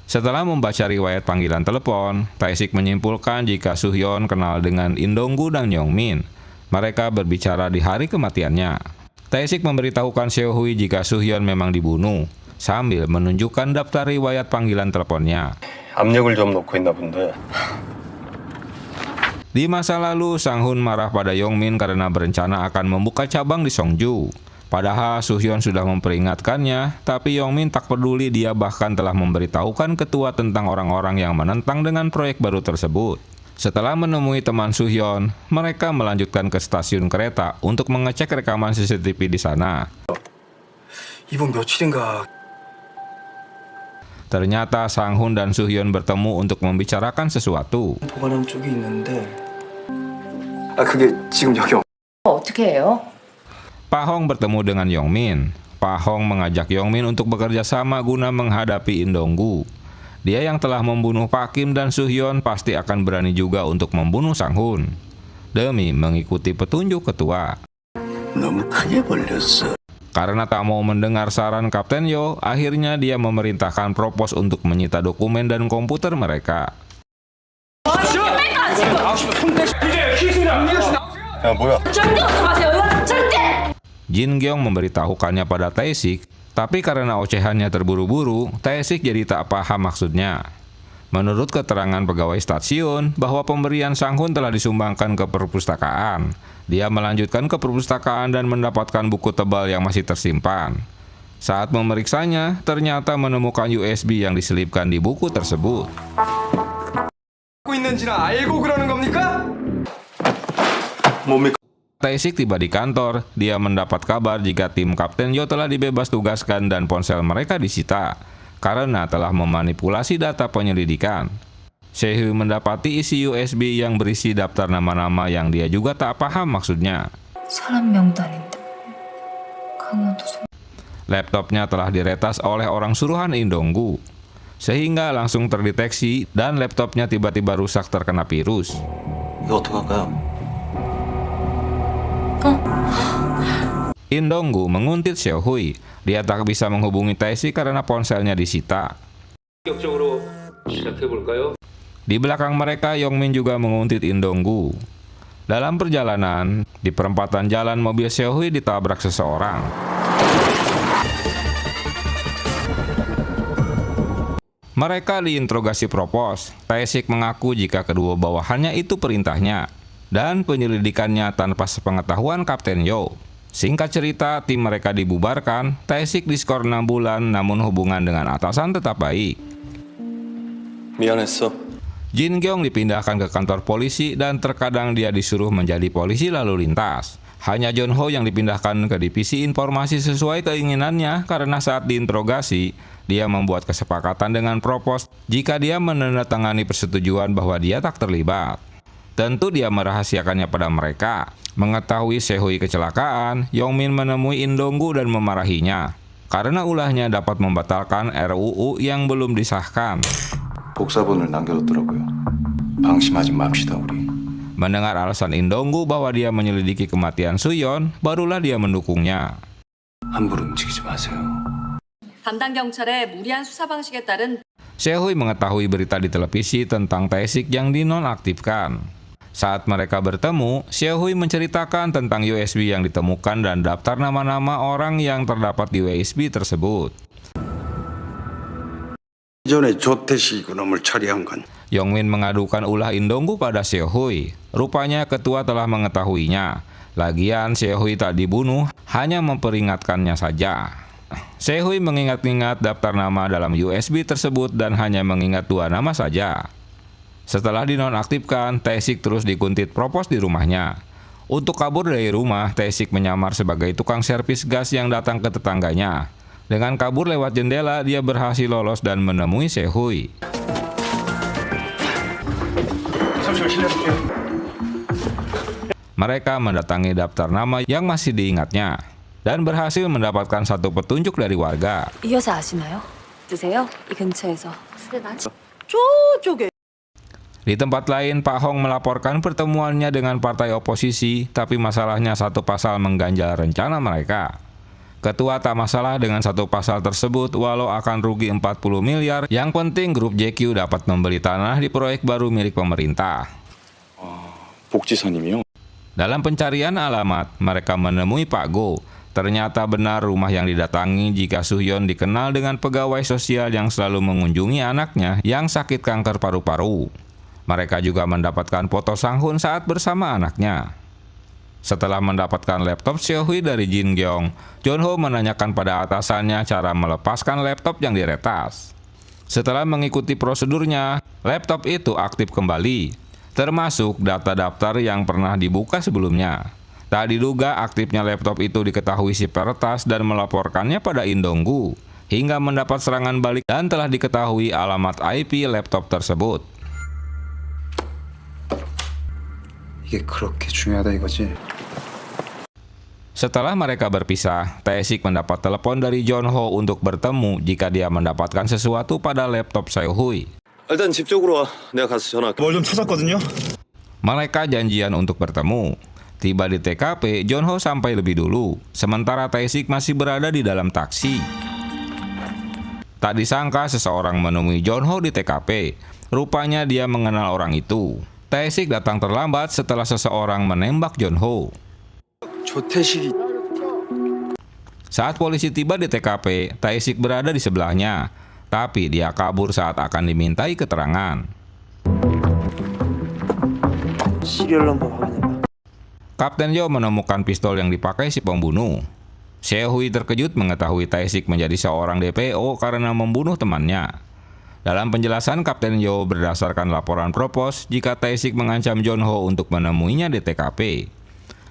Setelah membaca riwayat panggilan telepon, Tae-sik menyimpulkan jika Suyeon kenal dengan Indonggu dan Yongmin. Mereka berbicara di hari kematiannya. Tae-sik memberitahukan Seo-hui jika Suyeon memang dibunuh, sambil menunjukkan daftar riwayat panggilan teleponnya. 압력을 좀 놓고 있나 본데. Di masa lalu, Sang-hun marah pada Yongmin karena berencana akan membuka cabang di Songju. Padahal Suyeon sudah memperingatkannya, tapi Yongmin tak peduli. Dia bahkan telah memberitahukan ketua tentang orang-orang yang menentang dengan proyek baru tersebut. Setelah menemui teman Suyeon, mereka melanjutkan ke stasiun kereta untuk mengecek rekaman CCTV di sana. 이번 며칠인가 Ternyata Sang-hun dan Suyeon bertemu untuk membicarakan sesuatu. 보관함 쪽에 있는데. 아 그게 지금 여기. 어떻게 해요? Pa Hong bertemu dengan Yongmin. Pa Hong mengajak Yongmin untuk bekerja sama guna menghadapi Indonggu. Dia yang telah membunuh Pak Kim dan Suyeon pasti akan berani juga untuk membunuh Sang-hun. Demi mengikuti petunjuk ketua. 너무 크게 벌렸어. Karena tak mau mendengar saran Kapten Yo, akhirnya dia memerintahkan Propos untuk menyita dokumen dan komputer mereka. 야 뭐야? 절대 걱정하세요. 의원님 절대. Jin Gyeong memberitahukannya pada Tae-sik, tapi karena ocehannya terburu-buru, Tae-sik jadi tak paham maksudnya. Menurut keterangan pegawai stasiun bahwa pemberian Sang-hun telah disumbangkan ke perpustakaan, dia melanjutkan ke perpustakaan dan mendapatkan buku tebal yang masih tersimpan. Saat memeriksanya, ternyata menemukan USB yang diselipkan di buku tersebut. 있는지는 알고 그러는 겁니까? 뭡니까? Tae-sik tiba di kantor. Dia mendapat kabar jika tim Kapten Yo telah dibebas tugaskan dan ponsel mereka disita karena telah memanipulasi data penyelidikan. Seo-hui mendapati isi USB yang berisi daftar nama-nama yang dia juga tak paham maksudnya. 사람 명단인데. 강원도 Laptopnya telah diretas oleh orang suruhan Indonggu, sehingga langsung terdeteksi dan laptopnya tiba-tiba rusak terkena virus. 이거 어떡할까요? Indonggu menguntit Seo-hui. Dia tak bisa menghubungi Tae-sik karena ponselnya disita. Di belakang mereka, Yongmin juga menguntit Indonggu. Dalam perjalanan, di perempatan jalan mobil Seo-hui ditabrak seseorang. Mereka diinterogasi Propos. Tae-sik mengaku jika kedua bawahannya itu perintahnya dan penyelidikannya tanpa sepengetahuan Kapten Yo. Singkat cerita, tim mereka dibubarkan. Tae-sik diskor 6 bulan, namun hubungan dengan atasan tetap baik. 미안했어. Jin Gyong dipindahkan ke kantor polisi dan terkadang dia disuruh menjadi polisi lalu lintas. Hanya Jeon Ho yang dipindahkan ke divisi informasi sesuai keinginannya karena saat diinterogasi, dia membuat kesepakatan dengan Propos jika dia menandatangani persetujuan bahwa dia tak terlibat. Tentu dia merahasiakannya pada mereka. Mengetahui Sehui kecelakaan, Yongmin menemui In Dong-gu dan memarahinya karena ulahnya dapat membatalkan RUU yang belum disahkan. 복사본을 남겨뒀더라고요. 방심하지 맙시다 우리. Mendengar alasan In Dong-gu bahwa dia menyelidiki kematian Suyeon, barulah dia mendukungnya. 함부로 움직이지 마세요. 담당 경찰의 무리한 수사 방식에 따른 Sehui mengetahui berita di televisi tentang Tae-sik yang dinonaktifkan. Saat mereka bertemu, Sehui menceritakan tentang USB yang ditemukan dan daftar nama-nama orang yang terdapat di USB tersebut. 이전에 조태식 그놈을 처리한 건 Yongmin mengadukan ulah In Dong-gu pada Sehui. Rupanya ketua telah mengetahuinya. Lagian Sehui tak dibunuh, hanya memperingatkannya saja. Sehui mengingat-ingat daftar nama dalam USB tersebut dan hanya mengingat 2 nama saja. Setelah dinonaktifkan, Tae-sik terus dikuntit Propos di rumahnya. Untuk kabur dari rumah, Tae-sik menyamar sebagai tukang servis gas yang datang ke tetangganya. Dengan kabur lewat jendela, dia berhasil lolos dan menemui Sehui. Mereka mendatangi daftar nama yang masih diingatnya dan berhasil mendapatkan satu petunjuk dari warga. 이 여자 아시나요? 드세요? 이 근처에서 Di tempat lain, Pak Hong melaporkan pertemuannya dengan partai oposisi, tapi masalahnya satu pasal mengganjal rencana mereka. Ketua tak masalah dengan satu pasal tersebut walau akan rugi 40 miliar, yang penting grup JQ dapat membeli tanah di proyek baru milik pemerintah. 복지사님이요? Dalam pencarian alamat, mereka menemui Pak Go. Ternyata benar rumah yang didatangi jika Suyeon dikenal dengan pegawai sosial yang selalu mengunjungi anaknya yang sakit kanker paru-paru. Mereka juga mendapatkan foto Sang-hun saat bersama anaknya. Setelah mendapatkan laptop Sehui dari Jin Gyong, Jeon Ho menanyakan pada atasannya cara melepaskan laptop yang diretas. Setelah mengikuti prosedurnya, laptop itu aktif kembali, termasuk data daftar yang pernah dibuka sebelumnya. Tak diduga aktifnya laptop itu diketahui si peretas dan melaporkannya pada In Dong-gu, hingga mendapat serangan balik dan telah diketahui alamat IP laptop tersebut. 이게 그렇게 중요하다 이거지. Setelah mereka berpisah, Tae-sik mendapat telepon dari Jeon Ho untuk bertemu jika dia mendapatkan sesuatu pada laptop Sehui. 일단 집 쪽으로 와. 내가 가서 전화할게. 뭘 좀 찾았거든요. Mereka janjian untuk bertemu. Tiba di TKP, Jeon Ho sampai lebih dulu, sementara Tae-sik masih berada di dalam taksi. Tak disangka seseorang menemui Jeon Ho di TKP. Rupanya dia mengenal orang itu. Tae-sik datang terlambat setelah seseorang menembak Jeon Ho. 조태식이 Saat polisi tiba di TKP, Tae-sik berada di sebelahnya, tapi dia kabur saat akan dimintai keterangan. 시리얼 넘버 확인해봐. Kapten Yo menemukan pistol yang dipakai si pembunuh. Sehui terkejut mengetahui Tae-sik menjadi seorang DPO karena membunuh temannya. Dalam penjelasan Kapten Yo berdasarkan laporan Propos jika Tae-sik mengancam Jeon Ho untuk menemuinya di TKP.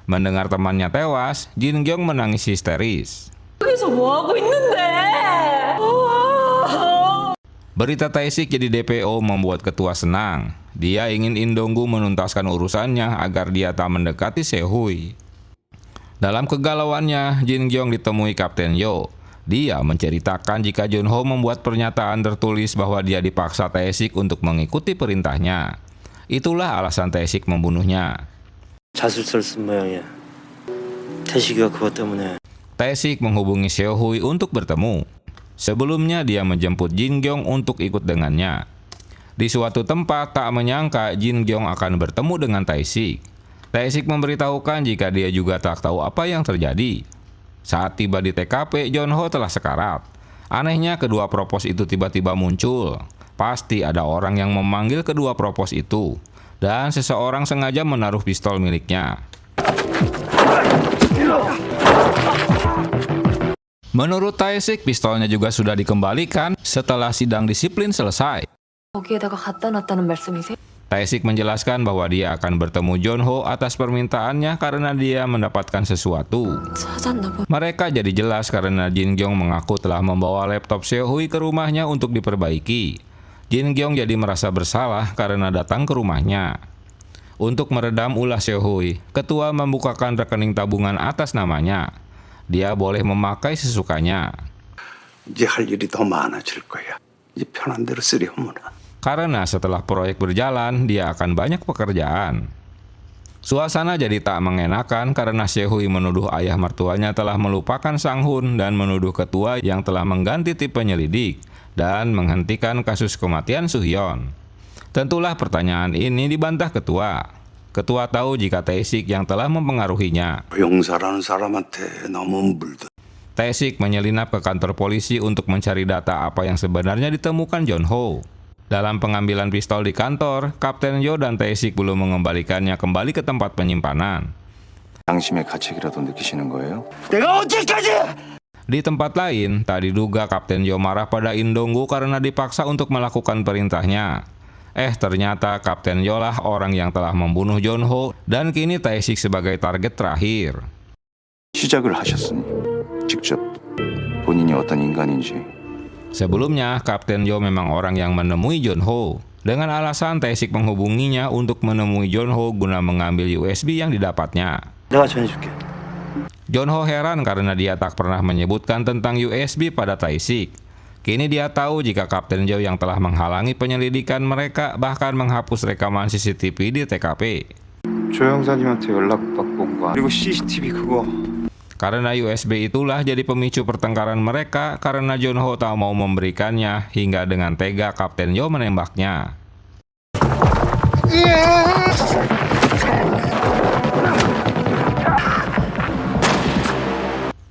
Mendengar temannya tewas, Jin Gyong menangis histeris. Berita Tae-sik jadi DPO membuat ketua senang. Dia ingin In Dong-gu menuntaskan urusannya agar dia tak mendekati Sehui. Dalam kegalauannya, Jin Gyong ditemui Kapten Yo. Dia menceritakan jika Jeon Ho membuat pernyataan tertulis bahwa dia dipaksa Tae-sik untuk mengikuti perintahnya. Itulah alasan Tae-sik membunuhnya. 자술서를 쓴 모양이야. 태식이가 그것 때문에. Tae-sik menghubungi Sehui untuk bertemu. Sebelumnya dia menjemput Jin Gyong untuk ikut dengannya. Di suatu tempat tak menyangka Jin Gyong akan bertemu dengan Tae-sik. Tae-sik memberitahukan jika dia juga tak tahu apa yang terjadi. Saat tiba di TKP, Jeon Ho telah sekarat. Anehnya kedua Propos itu tiba-tiba muncul. Pasti ada orang yang memanggil kedua Propos itu. Dan seseorang sengaja menaruh pistol miliknya. Menurut Tae-sik, pistolnya juga sudah dikembalikan setelah sidang disiplin selesai. 거기에다가 갖다 놨다는 말씀이세요? Tae-sik menjelaskan bahwa dia akan bertemu Jeonho atas permintaannya karena dia mendapatkan sesuatu. 찾았나 봐. Mereka jadi jelas karena Jin Gyong mengaku telah membawa laptop Seo-hui ke rumahnya untuk diperbaiki. Jin Gyong jadi merasa bersalah karena datang ke rumahnya. Untuk meredam ulah Seo-hui, ketua membukakan rekening tabungan atas namanya. Dia boleh memakai sesukanya. 이제 할 일이 더 많아질 거야. 이제 편한 대로 쓰려무나. Karena setelah proyek berjalan, dia akan banyak pekerjaan. Suasana jadi tak mengenakan karena Seo-hui menuduh ayah mertuanya telah melupakan Sang-hun dan menuduh ketua yang telah mengganti tim penyelidik dan menghentikan kasus kematian Soo-hyun. Tentulah pertanyaan ini dibantah ketua. Ketua tahu jika Tae-sik yang telah mempengaruhinya. 용사라는 사람한테 너무 물들. Tae-sik menyelinap ke kantor polisi untuk mencari data apa yang sebenarnya ditemukan Jeonho. Dalam pengambilan pistol di kantor, Kapten Yo dan Tae-sik belum mengembalikannya kembali ke tempat penyimpanan. 양심의 가책이라도 느끼시는 거예요? 내가 언제까지? Di tempat lain, tak diduga Kapten Yo marah pada In Dong-gu karena dipaksa untuk melakukan perintahnya. Ternyata Kapten Yo lah orang yang telah membunuh Jeonho dan kini Tae-sik sebagai target terakhir. 시작을 하셨으니 직접 본인이 어떤 인간인지 Sebelumnya, Kapten Yo memang orang yang menemui Jeonho. Dengan alasan Tae-sik menghubunginya untuk menemui Jeonho guna mengambil USB yang didapatnya. 내가 전해줄게. Jeonho heran karena dia tak pernah menyebutkan tentang USB pada Tae-sik. Kini dia tahu jika Kapten Yo yang telah menghalangi penyelidikan mereka bahkan menghapus rekaman CCTV di TKP. 조 형사님한테 연락받고 온 거. 그리고 CCTV 그거. Karena USB itulah jadi pemicu pertengkaran mereka karena Jeonho tak mau memberikannya hingga dengan tega Kapten Yo menembaknya.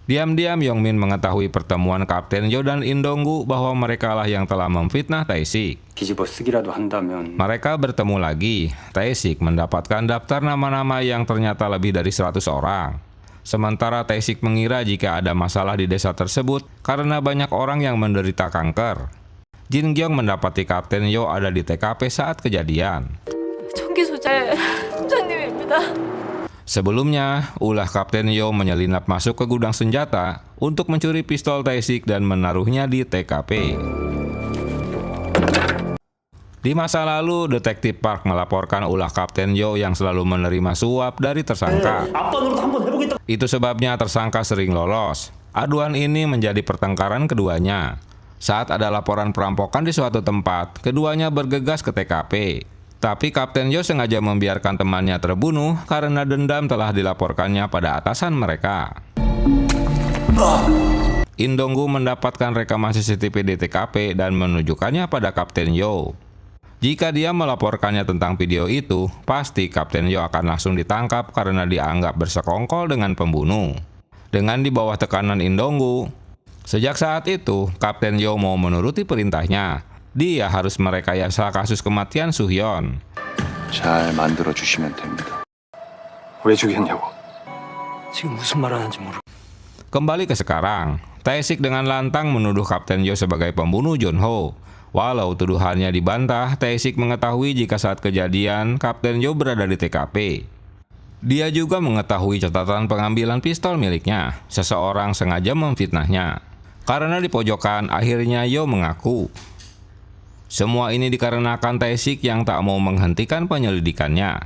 Diam-diam Yongmin mengetahui pertemuan Kapten Yo dan In Dong-gu bahwa merekalah yang telah memfitnah Tae-sik. 뒤집어 쓰기라도 한다면 Mereka bertemu lagi. Tae-sik mendapatkan daftar nama-nama yang ternyata lebih dari 100 orang. Sementara Tae-sik mengira jika ada masalah di desa tersebut karena banyak orang yang menderita kanker. Jin Gyong mendapati Kapten Yo ada di TKP saat kejadian. 총기 소재 총장님입니다. Sebelumnya, ulah Kapten Yo menyelinap masuk ke gudang senjata untuk mencuri pistol Tae-sik dan menaruhnya di TKP. Di masa lalu, Detektif Park melaporkan ulah Kapten Yo yang selalu menerima suap dari tersangka. 아빠 노릇 한번 해보겠다. Itu sebabnya tersangka sering lolos. Aduan ini menjadi pertengkaran keduanya. Saat ada laporan perampokan di suatu tempat, keduanya bergegas ke TKP. Tapi Kapten Yo sengaja membiarkan temannya terbunuh karena dendam telah dilaporkannya pada atasan mereka. In Dong-gu mendapatkan rekaman CCTV di TKP dan menunjukkannya pada Kapten Yo. Jika dia melaporkannya tentang video itu, pasti Kapten Yo akan langsung ditangkap karena dianggap bersekongkol dengan pembunuh. Dengan di bawah tekanan In Dong-gu, sejak saat itu Kapten Yo mau menuruti perintahnya. Dia harus merekayasa kasus kematian Soo-hyun. 잘 만들어 주시면 됩니다. 왜 죽였냐고. 지금 무슨 말 하는지 모르. Kembali ke sekarang, Tae-sik dengan lantang menuduh Kapten Yo sebagai pembunuh Jeonho. Walau tuduhannya dibantah, Tae-sik mengetahui jika saat kejadian Kapten Yo berada di TKP. Dia juga mengetahui catatan pengambilan pistol miliknya. Seseorang sengaja memfitnahnya. Karena di pojokan, akhirnya Yo mengaku. Semua ini dikarenakan Tae-sik yang tak mau menghentikan penyelidikannya.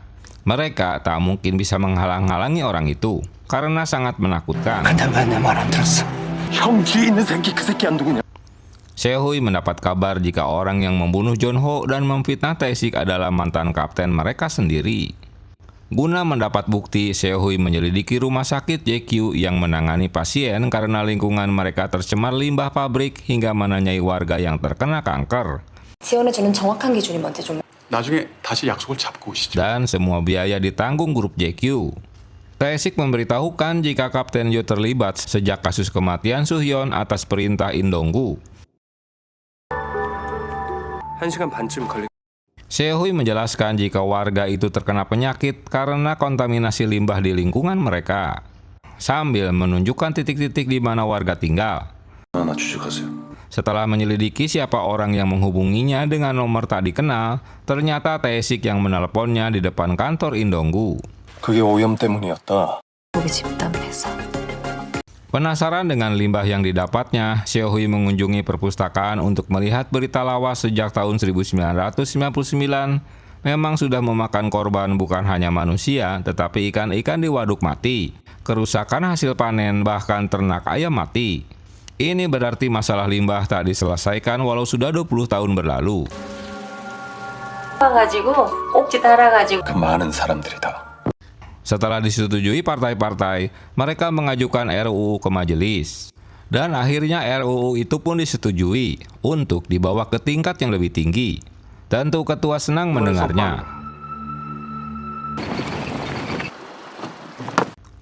Mereka tak mungkin bisa menghalang-halangi orang itu karena sangat menakutkan. 근데 왜 내 말 안 들었어? 형 뒤에 있는 새끼 그 새끼 안 누구냐? Seo-hui mendapat kabar jika orang yang membunuh Jeonho dan memfitnah Tae-sik adalah mantan kapten mereka sendiri. Guna mendapat bukti, Seo-hui menyelidiki rumah sakit JQ yang menangani pasien karena lingkungan mereka tercemar limbah pabrik hingga menanyai warga yang terkena kanker. 지원해주는 정확한 기준이 뭔지 좀. 나중에 다시 약속을 잡고 오시죠. Dan semua biaya ditanggung grup JQ. Tae-sik memberitahukan jika Kapten Yo terlibat sejak kasus kematian Soo-hyun atas perintah In Dong-gu. 1시간 반쯤 걸릴. Seo-hui menjelaskan jika warga itu terkena penyakit karena kontaminasi limbah di lingkungan mereka. sambil menunjukkan titik-titik di mana warga tinggal. 하나 추적하세요. Setelah menyelidiki siapa orang yang menghubunginya dengan nomor tak dikenal, ternyata Tae-sik yang menelponnya di depan kantor Indonggu. 그게 오염 때문이었다. 거기 집단에서. Penasaran dengan limbah yang didapatnya, Seo-hui mengunjungi perpustakaan untuk melihat berita lawas sejak tahun 1999 memang sudah memakan korban bukan hanya manusia, tetapi ikan-ikan di waduk mati, kerusakan hasil panen, bahkan ternak ayam mati. Ini berarti masalah limbah tak diselesaikan walau sudah 20 tahun berlalu. 그 많은 사람들이다. Setelah disetujui partai-partai, mereka mengajukan RUU ke majelis. Dan akhirnya RUU itu pun disetujui untuk dibawa ke tingkat yang lebih tinggi. Tentu ketua senang mendengarnya.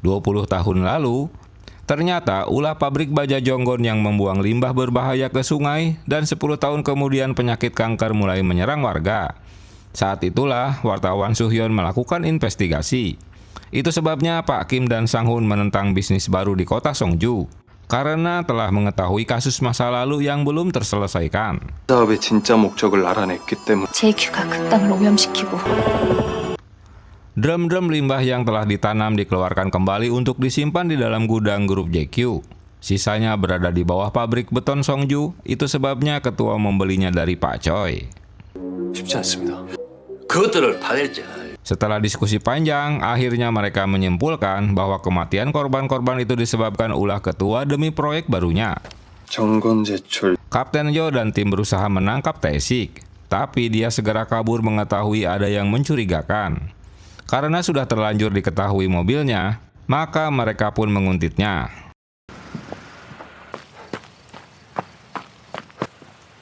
20 tahun lalu, ternyata ulah pabrik baja Jonggon yang membuang limbah berbahaya ke sungai dan 10 tahun kemudian penyakit kanker mulai menyerang warga. Saat itulah wartawan Suhyun melakukan investigasi. Itu sebabnya Pak Kim dan Sang Hun menentang bisnis baru di kota Songju karena telah mengetahui kasus masa lalu yang belum terselesaikan. 사업의 진짜 목적을 알아냈기 때문에 JQ가 그 땅을 오염시키고. Drum-drum limbah yang telah ditanam dikeluarkan kembali untuk disimpan di dalam gudang grup JQ. Sisanya berada di bawah pabrik beton Songju. Itu sebabnya ketua membelinya dari Pak Choi. 쉽지 않습니다. 그것들을 파냈잖아요. Setelah diskusi panjang, akhirnya mereka menyimpulkan bahwa kematian korban-korban itu disebabkan ulah ketua demi proyek barunya. 정건 제출. Kapten Yo dan tim berusaha menangkap Tae-sik, tapi dia segera kabur mengetahui ada yang mencurigakan. Karena sudah terlanjur diketahui mobilnya, maka mereka pun menguntitnya.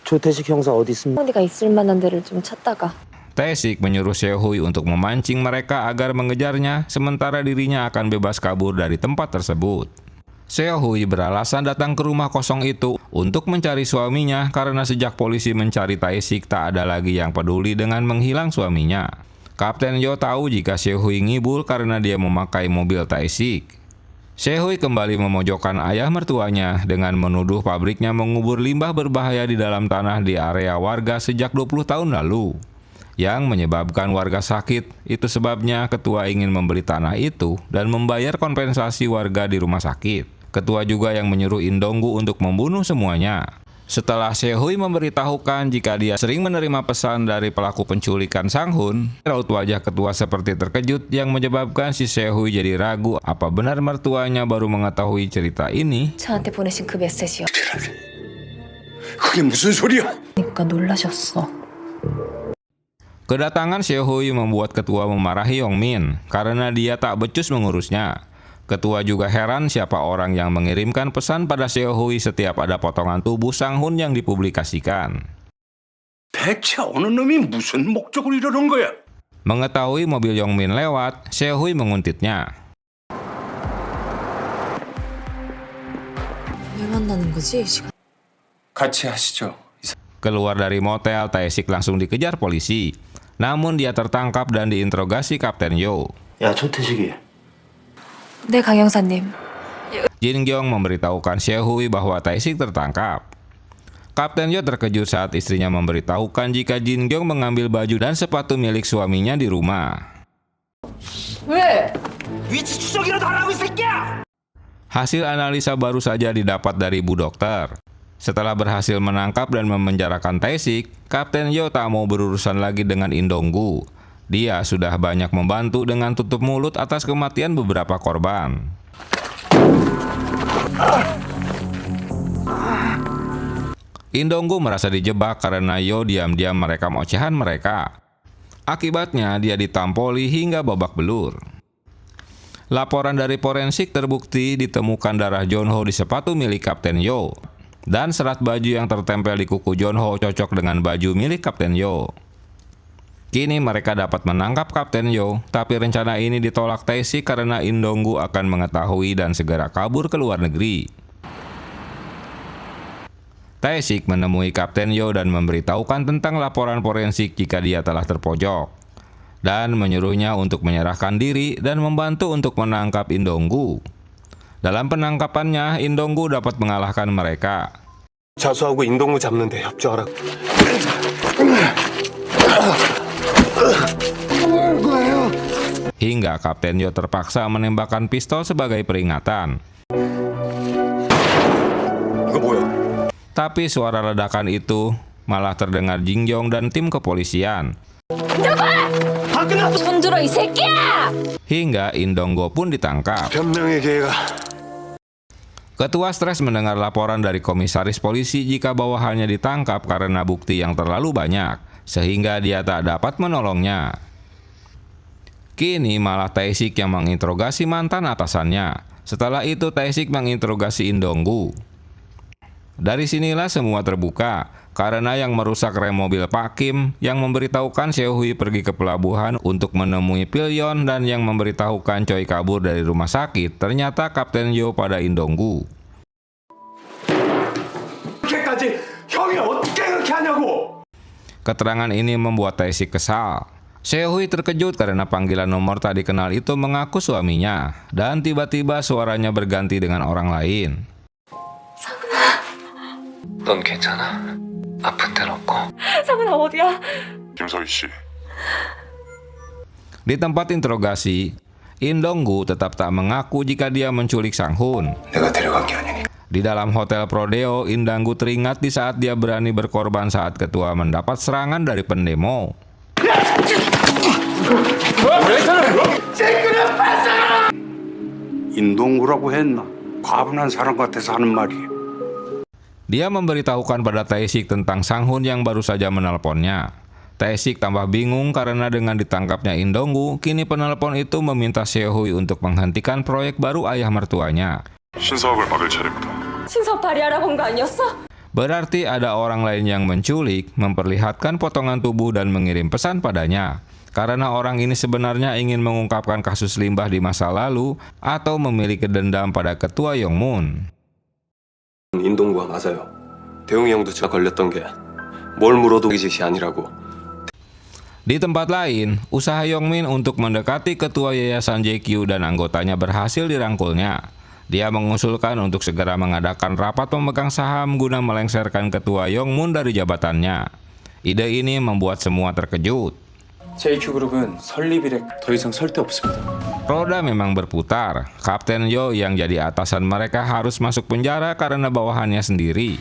조태식 형사 어디 있습니까? 어디가 있을 만한 데를 좀 찾다가. Tae-sik menyuruh Seo-hui untuk memancing mereka agar mengejarnya, sementara dirinya akan bebas kabur dari tempat tersebut. Seo-hui beralasan datang ke rumah kosong itu untuk mencari suaminya karena sejak polisi mencari Tae-sik tak ada lagi yang peduli dengan menghilang suaminya. Kapten Yo tahu jika Seo-hui ngibul karena dia memakai mobil Tae-sik. Seo-hui kembali memojokkan ayah mertuanya dengan menuduh pabriknya mengubur limbah berbahaya di dalam tanah di area warga sejak 20 tahun lalu. Yang menyebabkan warga sakit. Itu sebabnya ketua ingin membeli tanah itu dan membayar kompensasi warga di rumah sakit. Ketua juga yang menyuruh Indonggu untuk membunuh semuanya. Setelah Seo-hui memberitahukan jika dia sering menerima pesan dari pelaku penculikan Sang Hun, raut wajah ketua seperti terkejut yang menyebabkan si Seo-hui jadi ragu apa benar mertuanya baru mengetahui cerita ini. 저한테 보내신 그 메시지요. 그게 무슨 소리야? 그러니까 놀라셨어. Kedatangan Seo-hui membuat ketua memarahi Yongmin karena dia tak becus mengurusnya. Ketua juga heran siapa orang yang mengirimkan pesan pada Seo-hui setiap ada potongan tubuh Sang Hun yang dipublikasikan. 대체 어느 놈이 무슨 목적으로 이러는 거야? Mengetahui mobil Yongmin lewat, Seo-hui menguntitnya. 왜 만나는 거지? 같이 하시죠. Keluar dari motel, Tae-sik langsung dikejar polisi. Namun dia tertangkap dan diinterogasi Kapten Yo. 야 조태식이. 네, 강 형사님. Jin Gyong memberitahukan Seo-hui bahwa Tae-sik tertangkap. Kapten Yo terkejut saat istrinya memberitahukan jika Jin Gyong mengambil baju dan sepatu milik suaminya di rumah. 왜? 위치 추적이라도 하라고 이 새끼야! Hasil analisa baru saja didapat dari Bu Dokter. Setelah berhasil menangkap dan memenjarakan Tae-sik, Kapten Yo tak mau berurusan lagi dengan Indonggu. Dia sudah banyak membantu dengan tutup mulut atas kematian beberapa korban. Indonggu merasa dijebak karena Yo diam-diam merekam ocehan mereka. Akibatnya dia ditampoli hingga babak belur. Laporan dari forensik terbukti ditemukan darah Jonho di sepatu milik Kapten Yo. Dan serat baju yang tertempel di kuku Jonho cocok dengan baju milik Kapten Yo. Kini mereka dapat menangkap Kapten Yo, tapi rencana ini ditolak Tae-sik karena Indonggu akan mengetahui dan segera kabur ke luar negeri. Tae-sik menemui Kapten Yo dan memberitahukan tentang laporan forensik jika dia telah terpojok, dan menyuruhnya untuk menyerahkan diri dan membantu untuk menangkap Indonggu. Dalam penangkapannya, Indonggu dapat mengalahkan mereka. 자수하고 인동구 잡는데 협조하라고. Hingga Kapten Yo terpaksa menembakkan pistol sebagai peringatan. 이거 뭐야? Tapi suara ledakan itu malah terdengar Jingyong dan tim kepolisian. 손 들어 이 새끼야! Hingga Indonggo pun ditangkap. 변명의 기회가. Ketua stres mendengar laporan dari komisaris polisi jika bawahannya ditangkap karena bukti yang terlalu banyak, sehingga dia tak dapat menolongnya. Kini malah Tae-sik yang menginterogasi mantan atasannya. Setelah itu Tae-sik menginterogasi Indonggu. Dari sinilah semua terbuka, karena yang merusak rem mobil Pak Kim, yang memberitahukan Seo-hui pergi ke pelabuhan untuk menemui Pil-yeon, dan yang memberitahukan Choi kabur dari rumah sakit, ternyata Kapten Yo pada Indonggu. Keterangan ini membuat Tae-sik kesal. Seo-hui terkejut karena panggilan nomor tak dikenal itu mengaku suaminya, dan tiba-tiba suaranya berganti dengan orang lain. 넌 괜찮아? 아픈 데는 없고? 상은아 어디야? 김서희 씨. Di tempat interogasi, Indonggu tetap tak mengaku jika dia menculik Sang-hun. 내가 데려간 게 아니니. Di dalam hotel Prodeo, Indonggu teringat di saat dia berani berkorban saat ketua mendapat serangan dari pendemo. 인동구라고 했나? 과분한 사람 같아서 하는 말이야. Dia memberitahukan pada Tae-sik tentang Sang-hun yang baru saja menelponnya. Tae-sik tambah bingung karena dengan ditangkapnya Indonggu, kini penelpon itu meminta Seo-hui untuk menghentikan proyek baru ayah mertuanya. 신사업을 막을 차례입니다. 신사업 발휘하라고 한 거 아니었어? Berarti ada orang lain yang menculik, memperlihatkan potongan tubuh dan mengirim pesan padanya. Karena orang ini sebenarnya ingin mengungkapkan kasus limbah di masa lalu atau memiliki dendam pada ketua Yongmun. 인동구가 맞아요. 대웅이 형도 제가 걸렸던 게 뭘 물어도 이 짓이 아니라고. Di tempat lain, usaha Yongmin untuk mendekati ketua yayasan JQ dan anggotanya berhasil dirangkulnya. Dia mengusulkan untuk segera mengadakan rapat pemegang saham guna melengsarkan ketua Yongmun dari jabatannya. Ide ini membuat semua terkejut. JQ그룹은 설립 이래 더 이상 설 데 없습니다. Roda memang berputar. Kapten Yo yang jadi atasan mereka harus masuk penjara karena bawahannya sendiri.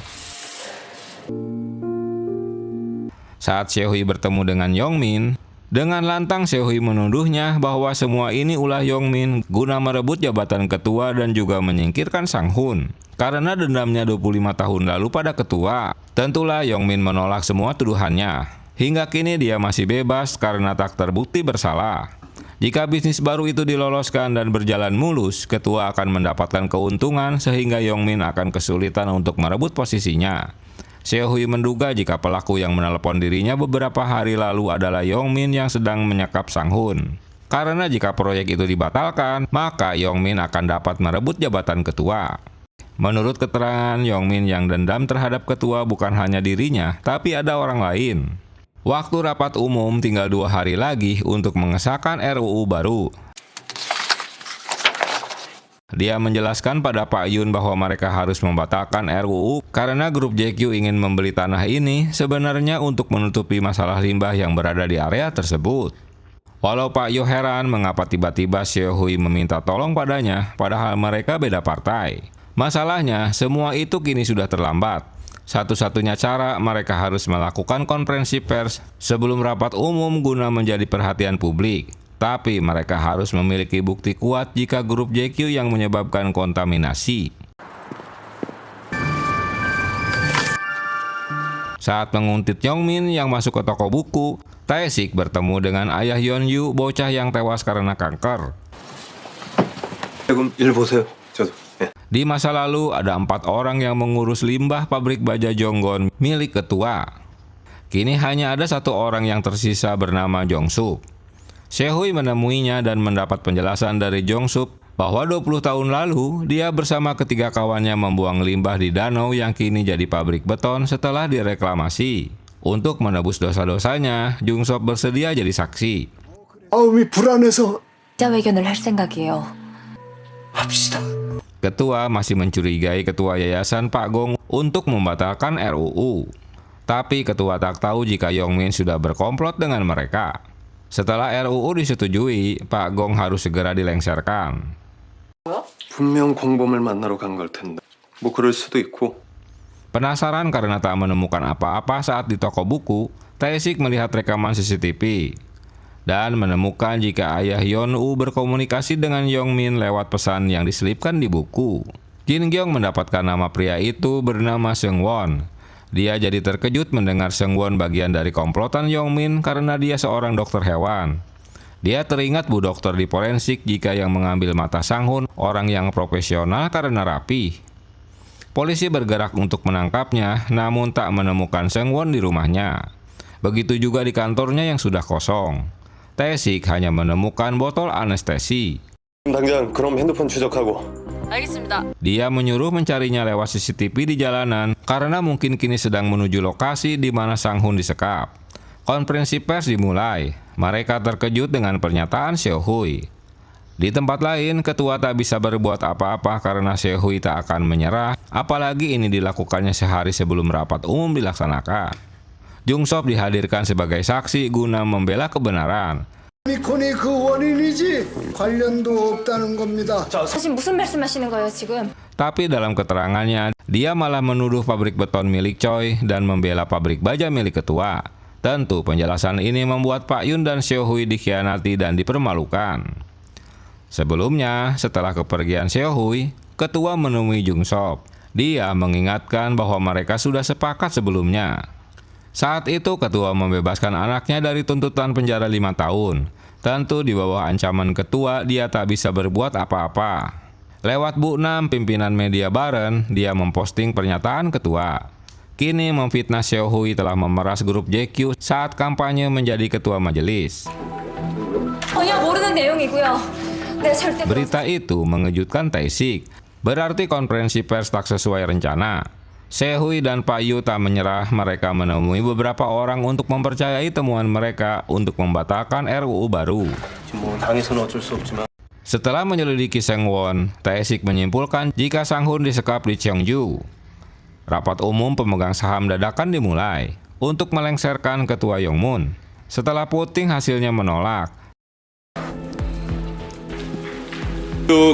Saat Seo-hui bertemu dengan Yongmin, dengan lantang Seo-hui menuduhnya bahwa semua ini ulah Yongmin guna merebut jabatan ketua dan juga menyingkirkan Sang-hun karena dendamnya 25 tahun lalu pada ketua. Tentulah Yongmin menolak semua tuduhannya. Hingga kini dia masih bebas karena tak terbukti bersalah. Jika bisnis baru itu diloloskan dan berjalan mulus, ketua akan mendapatkan keuntungan sehingga Yongmin akan kesulitan untuk merebut posisinya. Seo-hui menduga jika pelaku yang menelepon dirinya beberapa hari lalu adalah Yongmin yang sedang menyekap Sang-hun. Karena jika proyek itu dibatalkan, maka Yongmin akan dapat merebut jabatan ketua. Menurut keterangan Yongmin yang dendam terhadap ketua bukan hanya dirinya, tapi ada orang lain. Waktu rapat umum tinggal 2 hari lagi untuk mengesahkan RUU baru. Dia menjelaskan pada Pak Yun bahwa mereka harus membatalkan RUU karena grup JQ ingin membeli tanah ini sebenarnya untuk menutupi masalah limbah yang berada di area tersebut. Walau Pak Yo heran mengapa tiba-tiba Seo-hui meminta tolong padanya, padahal mereka beda partai. Masalahnya, semua itu kini sudah terlambat. Satu-satunya cara mereka harus melakukan konferensi pers sebelum rapat umum guna menjadi perhatian publik. Tapi mereka harus memiliki bukti kuat jika grup JQ yang menyebabkan kontaminasi. Saat menguntit Yongmin yang masuk ke toko buku, Tae-sik bertemu dengan ayah Yeon-yu, bocah yang tewas karena kanker. 그럼 일 보세요. 저도. 예. Di masa lalu ada 4 orang yang mengurus limbah pabrik baja Jonggon milik ketua. Kini hanya ada 1 orang yang tersisa bernama Jong-sup. Seo-hui menemuinya dan mendapat penjelasan dari Jong-sup bahwa 20 tahun lalu dia bersama ketiga kawannya membuang limbah di danau yang kini jadi pabrik beton setelah direklamasi. Untuk menebus dosa-dosanya, Jong-sup bersedia jadi saksi. 마음이 불안해서 기자회견을 할 생각이에요. 합시다. Ketua masih mencurigai ketua yayasan Pak Gong untuk membatalkan RUU. Tapi ketua tak tahu jika Yongmin sudah berkomplot dengan mereka. Setelah RUU disetujui, Pak Gong harus segera dilengsarkan. 분명 공범을 만나러 간 걸 텐데. 뭐 그럴 수도 있고. Penasaran karena tak menemukan apa-apa saat di toko buku, Tae-sik melihat rekaman CCTV dan menemukan jika ayah Yeon-woo berkomunikasi dengan Yongmin lewat pesan yang diselipkan di buku. Jin-gyong mendapatkan nama pria itu bernama Seung-won. Dia jadi terkejut mendengar Seung-won bagian dari komplotan Yongmin karena dia seorang dokter hewan. Dia teringat bu dokter di forensik jika yang mengambil mata Sang-hun orang yang profesional karena rapi. Polisi bergerak untuk menangkapnya, namun tak menemukan Seung-won di rumahnya. Begitu juga di kantornya yang sudah kosong. Tae-sik hanya menemukan botol anestesi. 당장 그럼 핸드폰 추적하고. 알겠습니다. Dia menyuruh mencarinya lewat CCTV di jalanan karena mungkin kini sedang menuju lokasi di mana Sang-hun disekap. Konferensi pers dimulai. Mereka terkejut dengan pernyataan Seo-hui. Di tempat lain, ketua tak bisa berbuat apa-apa karena Seo-hui tak akan menyerah, apalagi ini dilakukannya sehari sebelum rapat umum dilaksanakan. Jung-sop dihadirkan sebagai saksi guna membela kebenaran. 오미콘이 그 원인이지 관련도 없다는 겁니다. 사실 무슨 말씀하시는 거예요 지금? Tapi dalam keterangannya, dia malah menuduh pabrik beton milik Choi dan membela pabrik baja milik ketua. Tentu penjelasan ini membuat Pak Yun dan Seo-hui dikhianati dan dipermalukan. Sebelumnya, setelah kepergian Seo-hui, ketua menemui Jung-sop. Dia mengingatkan bahwa mereka sudah sepakat sebelumnya. Saat itu ketua membebaskan anaknya dari tuntutan penjara 5 tahun. Tentu di bawah ancaman ketua dia tak bisa berbuat apa-apa. Lewat Bu Nam, pimpinan media Baren, dia memposting pernyataan ketua. Kini memfitnah Seo-hui telah memeras grup JQ saat kampanye menjadi ketua majelis. 전혀 모르는 내용이고요. 네, 절대. Berita itu mengejutkan Tae-sik. Berarti konferensi pers tak sesuai rencana. Seo-hui dan Pak Yu tak menyerah, mereka menemui beberapa orang untuk mempercayai temuan mereka untuk membatalkan RUU baru. Setelah menyelidiki Seung-won, Tae-sik menyimpulkan jika Sang-hun disekap di Cheongju. Rapat umum pemegang saham dadakan dimulai untuk melengsarkan ketua Yongmun. Setelah puting hasilnya menolak.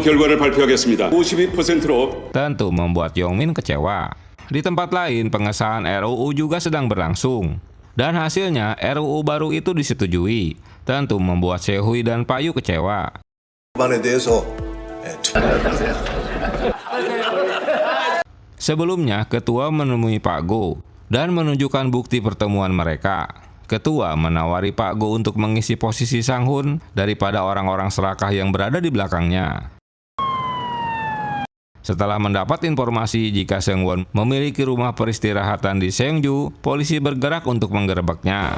결과를 발표하겠습니다. 52%로 Tentu membuat Yongmin kecewa. Di tempat lain, pengesahan RUU juga sedang berlangsung. Dan hasilnya, RUU baru itu disetujui. Tentu membuat Seo-hui dan Pak Yu kecewa. Sebelumnya, ketua menemui Pak Go dan menunjukkan bukti pertemuan mereka. Ketua menawari Pak Go untuk mengisi posisi Sang-hun daripada orang-orang serakah yang berada di belakangnya. Setelah mendapat informasi jika Seung-won memiliki rumah peristirahatan di Seongju, polisi bergerak untuk menggerebeknya.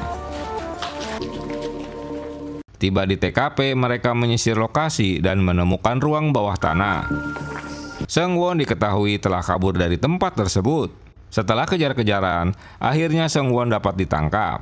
Tiba di TKP, mereka menyisir lokasi dan menemukan ruang bawah tanah. Seung-won diketahui telah kabur dari tempat tersebut. Setelah kejar-kejaran, akhirnya Seung-won dapat ditangkap.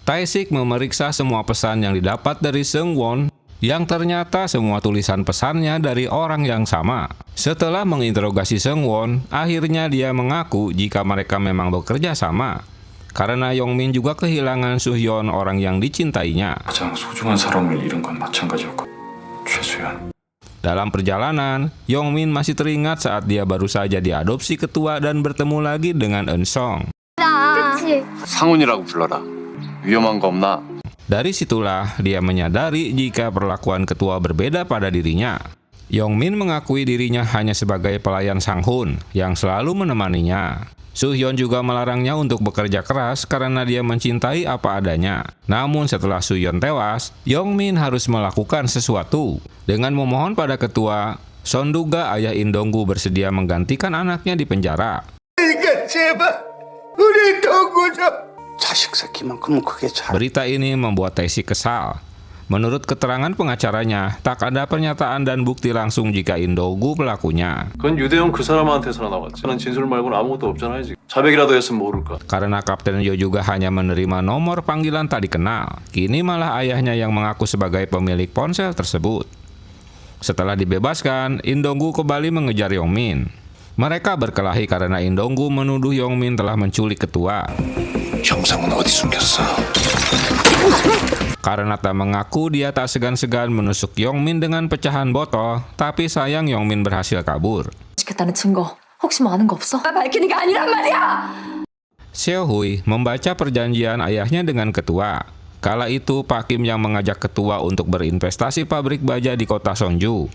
Tae-sik memeriksa semua pesan yang didapat dari Seung-won, yang ternyata semua tulisan pesannya dari orang yang sama. Setelah menginterogasi Seung-won, akhirnya dia mengaku jika mereka memang bekerja sama. Karena Yongmin juga kehilangan Soo-hyun, orang yang dicintainya. 가장 소중한 사람을 잃은 건 마찬가지였고 최수연. Dalam perjalanan, Yongmin masih teringat saat dia baru saja diadopsi ketua dan bertemu lagi dengan Eun-sung. 그치? 상훈이라고 불러라. 위험한 거 없나? Dari situlah dia menyadari jika perlakuan ketua berbeda pada dirinya. Yongmin mengakui dirinya hanya sebagai pelayan Sang-hun yang selalu menemaninya. Soo-hyun juga melarangnya untuk bekerja keras karena dia mencintai apa adanya. Namun setelah Soo-hyun tewas, Yongmin harus melakukan sesuatu. Dengan memohon pada ketua, Son-duga ayah In Dong-gu bersedia menggantikan anaknya di penjara. 자식 새끼만큼은 그게 잘. Berita ini membuat Tae-sik kesal. Menurut keterangan pengacaranya, tak ada pernyataan dan bukti langsung jika In Dong-gu pelakunya. 그건 유대형 그 사람한테서나 나왔지. 난 진술 말고는 아무것도 없잖아요 지금. 자백이라도 했으면 모를까. Karena Kapten Yo juga hanya menerima nomor panggilan tak dikenal. Kini malah ayahnya yang mengaku sebagai pemilik ponsel tersebut. Setelah dibebaskan, Indonggu kembali mengejar Yongmin. Mereka berkelahi karena Indonggu menuduh Yongmin telah menculik ketua. 정상은 어디 숨겼어? Karena tak mengaku, dia tak segan-segan menusuk Yongmin dengan pecahan botol, tapi sayang Yongmin berhasil kabur. 지켰다는 증거 혹시 뭐 아는 거 없어? 밝히는 게 아니란 말이야! Seo-hui membaca perjanjian ayahnya dengan ketua. Kala itu Pak Kim yang mengajak ketua untuk berinvestasi pabrik baja di kota Sonju.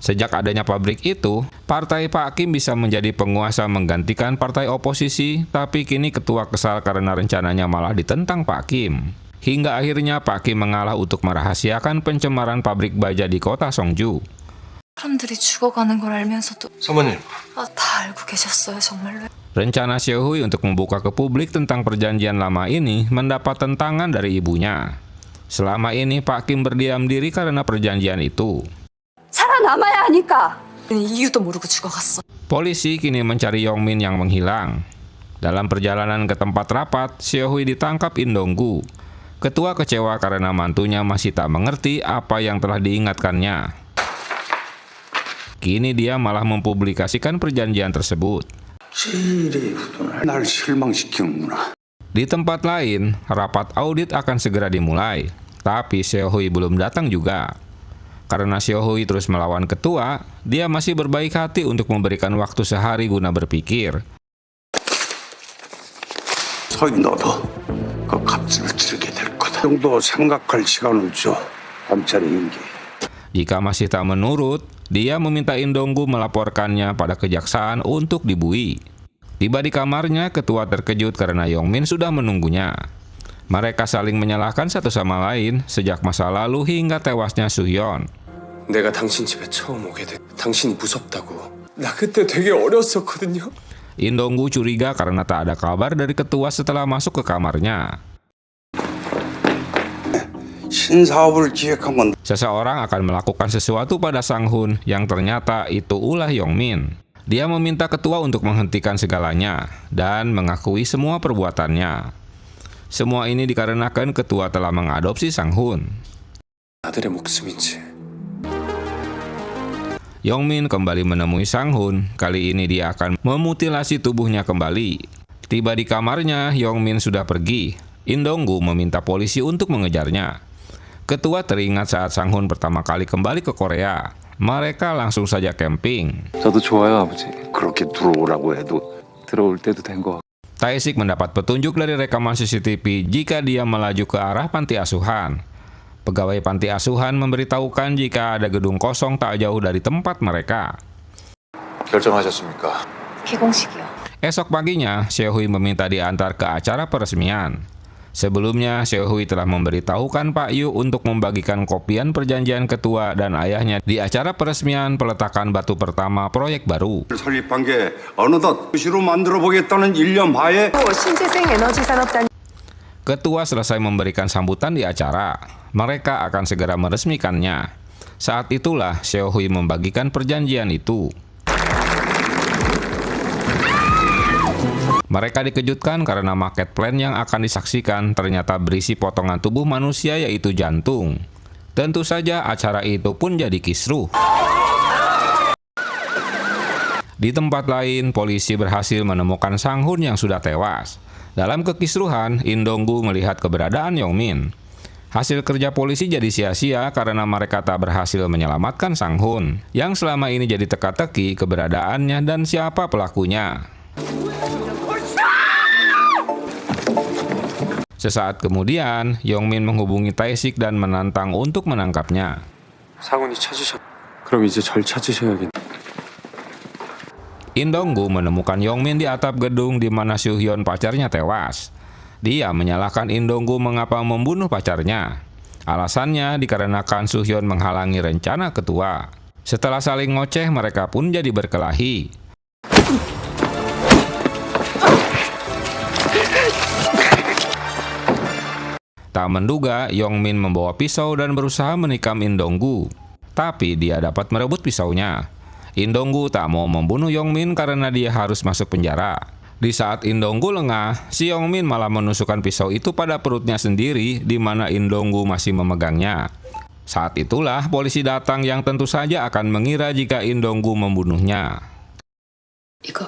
Sejak adanya pabrik itu, partai Pak Kim bisa menjadi penguasa menggantikan partai oposisi, tapi kini ketua kesal karena rencananya malah ditentang Pak Kim. Hingga akhirnya Pak Kim mengalah untuk merahasiakan pencemaran pabrik baja di kota Sonju. 사람들이 죽어가는 걸 알면서도 사모님. 다 알고 계셨어요, 정말로. Rencana Seo-hui untuk membuka ke publik tentang perjanjian lama ini mendapat tentangan dari ibunya. Selama ini Pak Kim berdiam diri karena perjanjian itu. 살아남아야 하니까. 이유도 모르고 죽어갔어. Polisi kini mencari Yongmin yang menghilang. Dalam perjalanan ke tempat rapat, Seo-hui ditangkap Indonggu. Ketua kecewa karena mantunya masih tak mengerti apa yang telah diingatkannya. Kini dia malah mempublikasikan perjanjian tersebut. 날 실망시키는구나. Di tempat lain, rapat audit akan segera dimulai. Tapi Seo-hui belum datang juga. Karena Seo-hui terus melawan ketua, dia masih berbaik hati untuk memberikan waktu sehari guna berpikir. 서희 너도 그 값을 치르게 될 거다. 그 정도 생각할 시간을 줘. 감찰의 임기. Jika masih tak menurut, dia meminta Indonggu melaporkannya pada kejaksaan untuk dibui. Tiba di kamarnya, ketua terkejut karena Yongmin sudah menunggunya. Mereka saling menyalahkan satu sama lain sejak masa lalu hingga tewasnya Soo-hyun. 내가 당신 집에 처음 오게 돼. 당신이 무섭다고. 나 그때 되게 어렸었거든요. Indonggu curiga karena tak ada kabar dari ketua setelah masuk ke kamarnya. 신사업을 기획하면 Seseorang akan melakukan sesuatu pada Sang-hun yang ternyata itu ulah Yongmin. Dia meminta ketua untuk menghentikan segalanya dan mengakui semua perbuatannya. Semua ini dikarenakan ketua telah mengadopsi Sang-hun. 아들의 목숨이지. Yongmin kembali menemui Sang-hun. Kali ini dia akan memutilasi tubuhnya kembali. Tiba di kamarnya, Yongmin sudah pergi. Indonggu meminta polisi untuk mengejarnya. Ketua teringat saat Sang-hun pertama kali kembali ke Korea. Mereka langsung saja camping. 저도 좋아요, 아버지. 그렇게 들어오라고 해도 들어올 때도 된 거. Tae-sik mendapat petunjuk dari rekaman CCTV jika dia melaju ke arah panti asuhan. Pegawai panti asuhan memberitahukan jika ada gedung kosong tak jauh dari tempat mereka. 결정하셨습니까? 개공식이요. Esok paginya, Seo-hui meminta diantar ke acara peresmian. Sebelumnya, Seo-hui telah memberitahukan Pak Yu untuk membagikan kopian perjanjian ketua dan ayahnya di acara peresmian peletakan batu pertama proyek baru. 설립한 게 어느덧 도시로 만들어 보겠다는 일념 하에 신재생 에너지 산업단 Ketua selesai memberikan sambutan di acara. Mereka akan segera meresmikannya. Saat itulah Seo-hui membagikan perjanjian itu. Mereka dikejutkan karena market plan yang akan disaksikan ternyata berisi potongan tubuh manusia yaitu jantung. Tentu saja acara itu pun jadi kisruh. Di tempat lain, polisi berhasil menemukan Sang-hun yang sudah tewas. Dalam kekisruhan, Indonggu melihat keberadaan Yongmin. Hasil kerja polisi jadi sia-sia karena mereka tak berhasil menyelamatkan Sang-hun, yang selama ini jadi teka-teki keberadaannya dan siapa pelakunya. Sesaat kemudian, Yongmin menghubungi Tae-sik dan menantang untuk menangkapnya. 상훈이 찾으셨. 그럼 이제 절 찾으셔야겠네. Indonggu menemukan Yongmin di atap gedung di mana Soo-hyun pacarnya tewas. Dia menyalahkan Indonggu mengapa membunuh pacarnya. Alasannya dikarenakan Soo-hyun menghalangi rencana ketua. Setelah saling ngoceh, mereka pun jadi berkelahi. Tak menduga, Yongmin membawa pisau dan berusaha menikam Indonggu. Tapi dia dapat merebut pisaunya. Indonggu tak mau membunuh Yongmin karena dia harus masuk penjara. Di saat Indonggu lengah, si Yongmin malah menusukkan pisau itu pada perutnya sendiri di mana Indonggu masih memegangnya. Saat itulah polisi datang yang tentu saja akan mengira jika In Dong-gu membunuhnya. 이거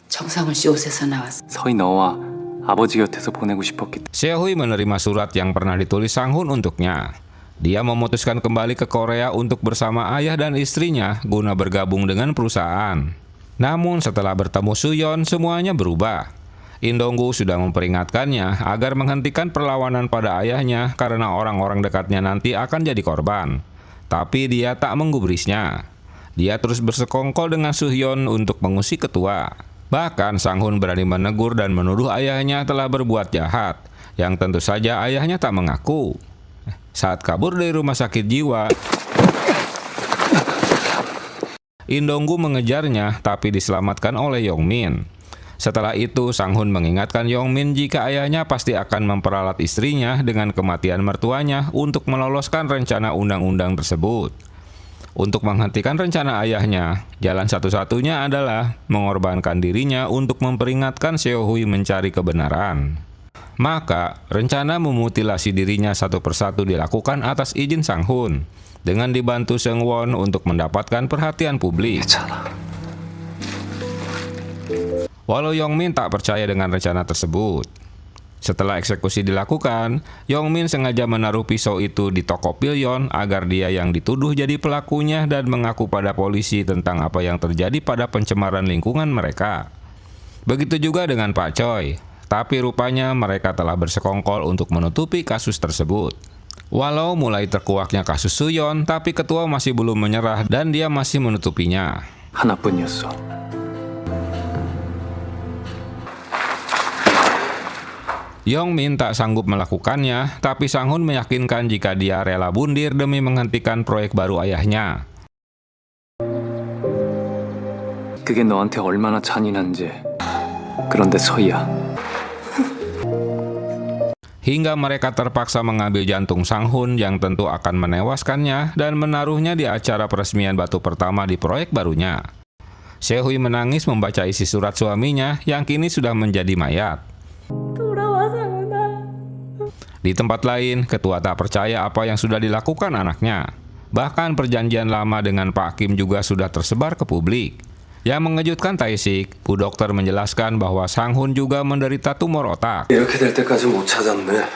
정상훈 씨 옷에서 나왔어. 서희 너와 아버지 곁에서 보내고 싶었기 때문에. Seo-hui menerima surat yang pernah ditulis Sang-hun untuknya. Dia memutuskan kembali ke Korea untuk bersama ayah dan istrinya guna bergabung dengan perusahaan. Namun setelah bertemu Suyon, semuanya berubah. In Dong-gu sudah memperingatkannya agar menghentikan perlawanan pada ayahnya karena orang-orang dekatnya nanti akan jadi korban. Tapi dia tak menggubrisnya. Dia terus bersekongkol dengan Suhyon untuk mengusik ketua. Bahkan Sang-hun berani menegur dan menuduh ayahnya telah berbuat jahat, yang tentu saja ayahnya tak mengaku. Saat kabur dari rumah sakit jiwa, In Dong-gu mengejarnya tapi diselamatkan oleh Yong-min. Setelah itu Sang-hun mengingatkan Yong-min jika ayahnya pasti akan memperalat istrinya dengan kematian mertuanya untuk meloloskan rencana undang-undang tersebut. Untuk menghentikan rencana ayahnya, jalan satu-satunya adalah mengorbankan dirinya untuk memperingatkan Seo-hui mencari kebenaran. Maka, rencana memutilasi dirinya satu persatu dilakukan atas izin Sang-hun, dengan dibantu Seung-won untuk mendapatkan perhatian publik. Walau Yong-min tak percaya dengan rencana tersebut. Setelah eksekusi dilakukan, Yong-min sengaja menaruh pisau itu di toko Pilyon agar dia yang dituduh jadi pelakunya dan mengaku pada polisi tentang apa yang terjadi pada pencemaran lingkungan mereka. Begitu juga dengan Pak Choi, tapi rupanya mereka telah bersekongkol untuk menutupi kasus tersebut. Walau mulai terkuaknya kasus Suyon, tapi ketua masih belum menyerah dan dia masih menutupinya. 하나뿐이었어. Yong-min tak sanggup melakukannya, tapi Sang-hun meyakinkan jika dia rela bundir demi menghentikan proyek baru ayahnya. 그게 너한테 얼마나 잔인한지. 그런데 서희야. Hingga mereka terpaksa mengambil jantung Sang-hun yang tentu akan menewaskannya dan menaruhnya di acara peresmian batu pertama di proyek barunya. Seo-hui menangis membaca isi surat suaminya yang kini sudah menjadi mayat. Di tempat lain, ketua tak percaya apa yang sudah dilakukan anaknya. Bahkan perjanjian lama dengan Pak Kim juga sudah tersebar ke publik. Yang mengejutkan Tae-sik, Bu Dokter menjelaskan bahwa Sang-hun juga menderita tumor otak. 이렇게 될 때까지 못 찾았네.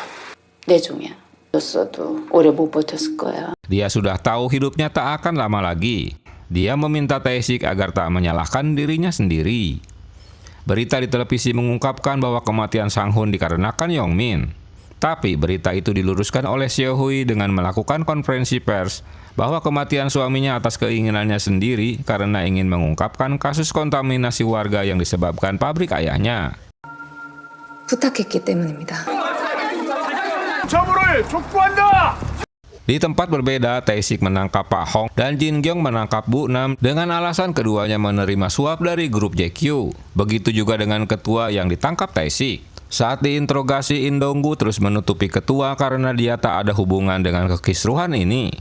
내 종이야. 였어도 오래 못 버텼을 거야. Dia sudah tahu hidupnya tak akan lama lagi. Dia meminta Tae-sik agar tak menyalahkan dirinya sendiri. Berita di televisi mengungkapkan bahwa kematian Sang-hun dikarenakan Yong-min. Tapi berita itu diluruskan oleh Seo-hui dengan melakukan konferensi pers bahwa kematian suaminya atas keinginannya sendiri karena ingin mengungkapkan kasus kontaminasi warga yang disebabkan pabrik ayahnya. 부탁했기 때문입니다. 처벌을 촉구한다! Di tempat berbeda, Tae-sik menangkap Pak Hong dan Jin Gyong menangkap Bu Nam dengan alasan keduanya menerima suap dari grup JQ. Begitu juga dengan ketua yang ditangkap Tae-sik. Saat diinterogasi, In Dong-gu terus menutupi ketua karena dia tak ada hubungan dengan kekisruhan ini.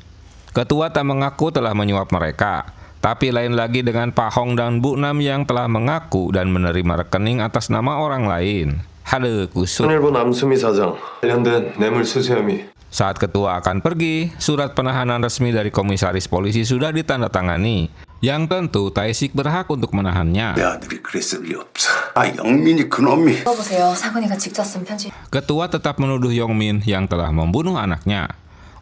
Ketua tak mengaku telah menyuap mereka, tapi lain lagi dengan Pak Hong dan Bu Nam yang telah mengaku dan menerima rekening atas nama orang lain. Hade kusut. 일본 남수미 사장 관련된 뇌물 수수 혐의. Saat ketua akan pergi, surat penahanan resmi dari komisaris polisi sudah ditandatangani, yang tentu Tae-sik berhak untuk menahannya. 내 아들이 그랬을 리 없어. 영민이 그놈이. 보세요. 사근이가 직접 쓴 편지. Ketua tetap menuduh Yong-min yang telah membunuh anaknya.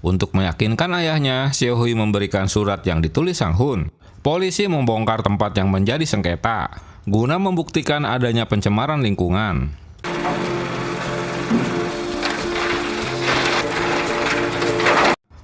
Untuk meyakinkan ayahnya, Seo-hui memberikan surat yang ditulis Sang-hun. Polisi membongkar tempat yang menjadi sengketa, guna membuktikan adanya pencemaran lingkungan.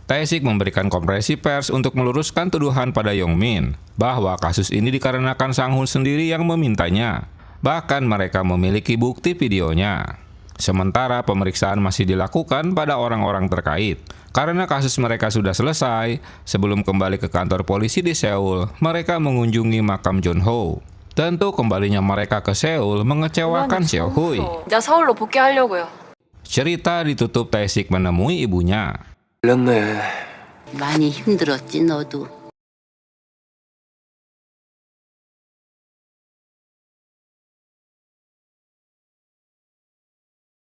Tae-sik memberikan konferensi pers untuk meluruskan tuduhan pada Yong-min bahwa kasus ini dikarenakan Sang-hun sendiri yang memintanya. Bahkan mereka memiliki bukti videonya. Sementara pemeriksaan masih dilakukan pada orang-orang terkait. Karena kasus mereka sudah selesai, sebelum kembali ke kantor polisi di Seoul, mereka mengunjungi makam Jun-ho. Tentu kembalinya mereka ke Seoul mengecewakan Seo-hui. 이제 서울로 복귀하려고요. Cerita ditutup Tae-sik menemui ibunya. 걸렸네. 많이 힘들었지 너도.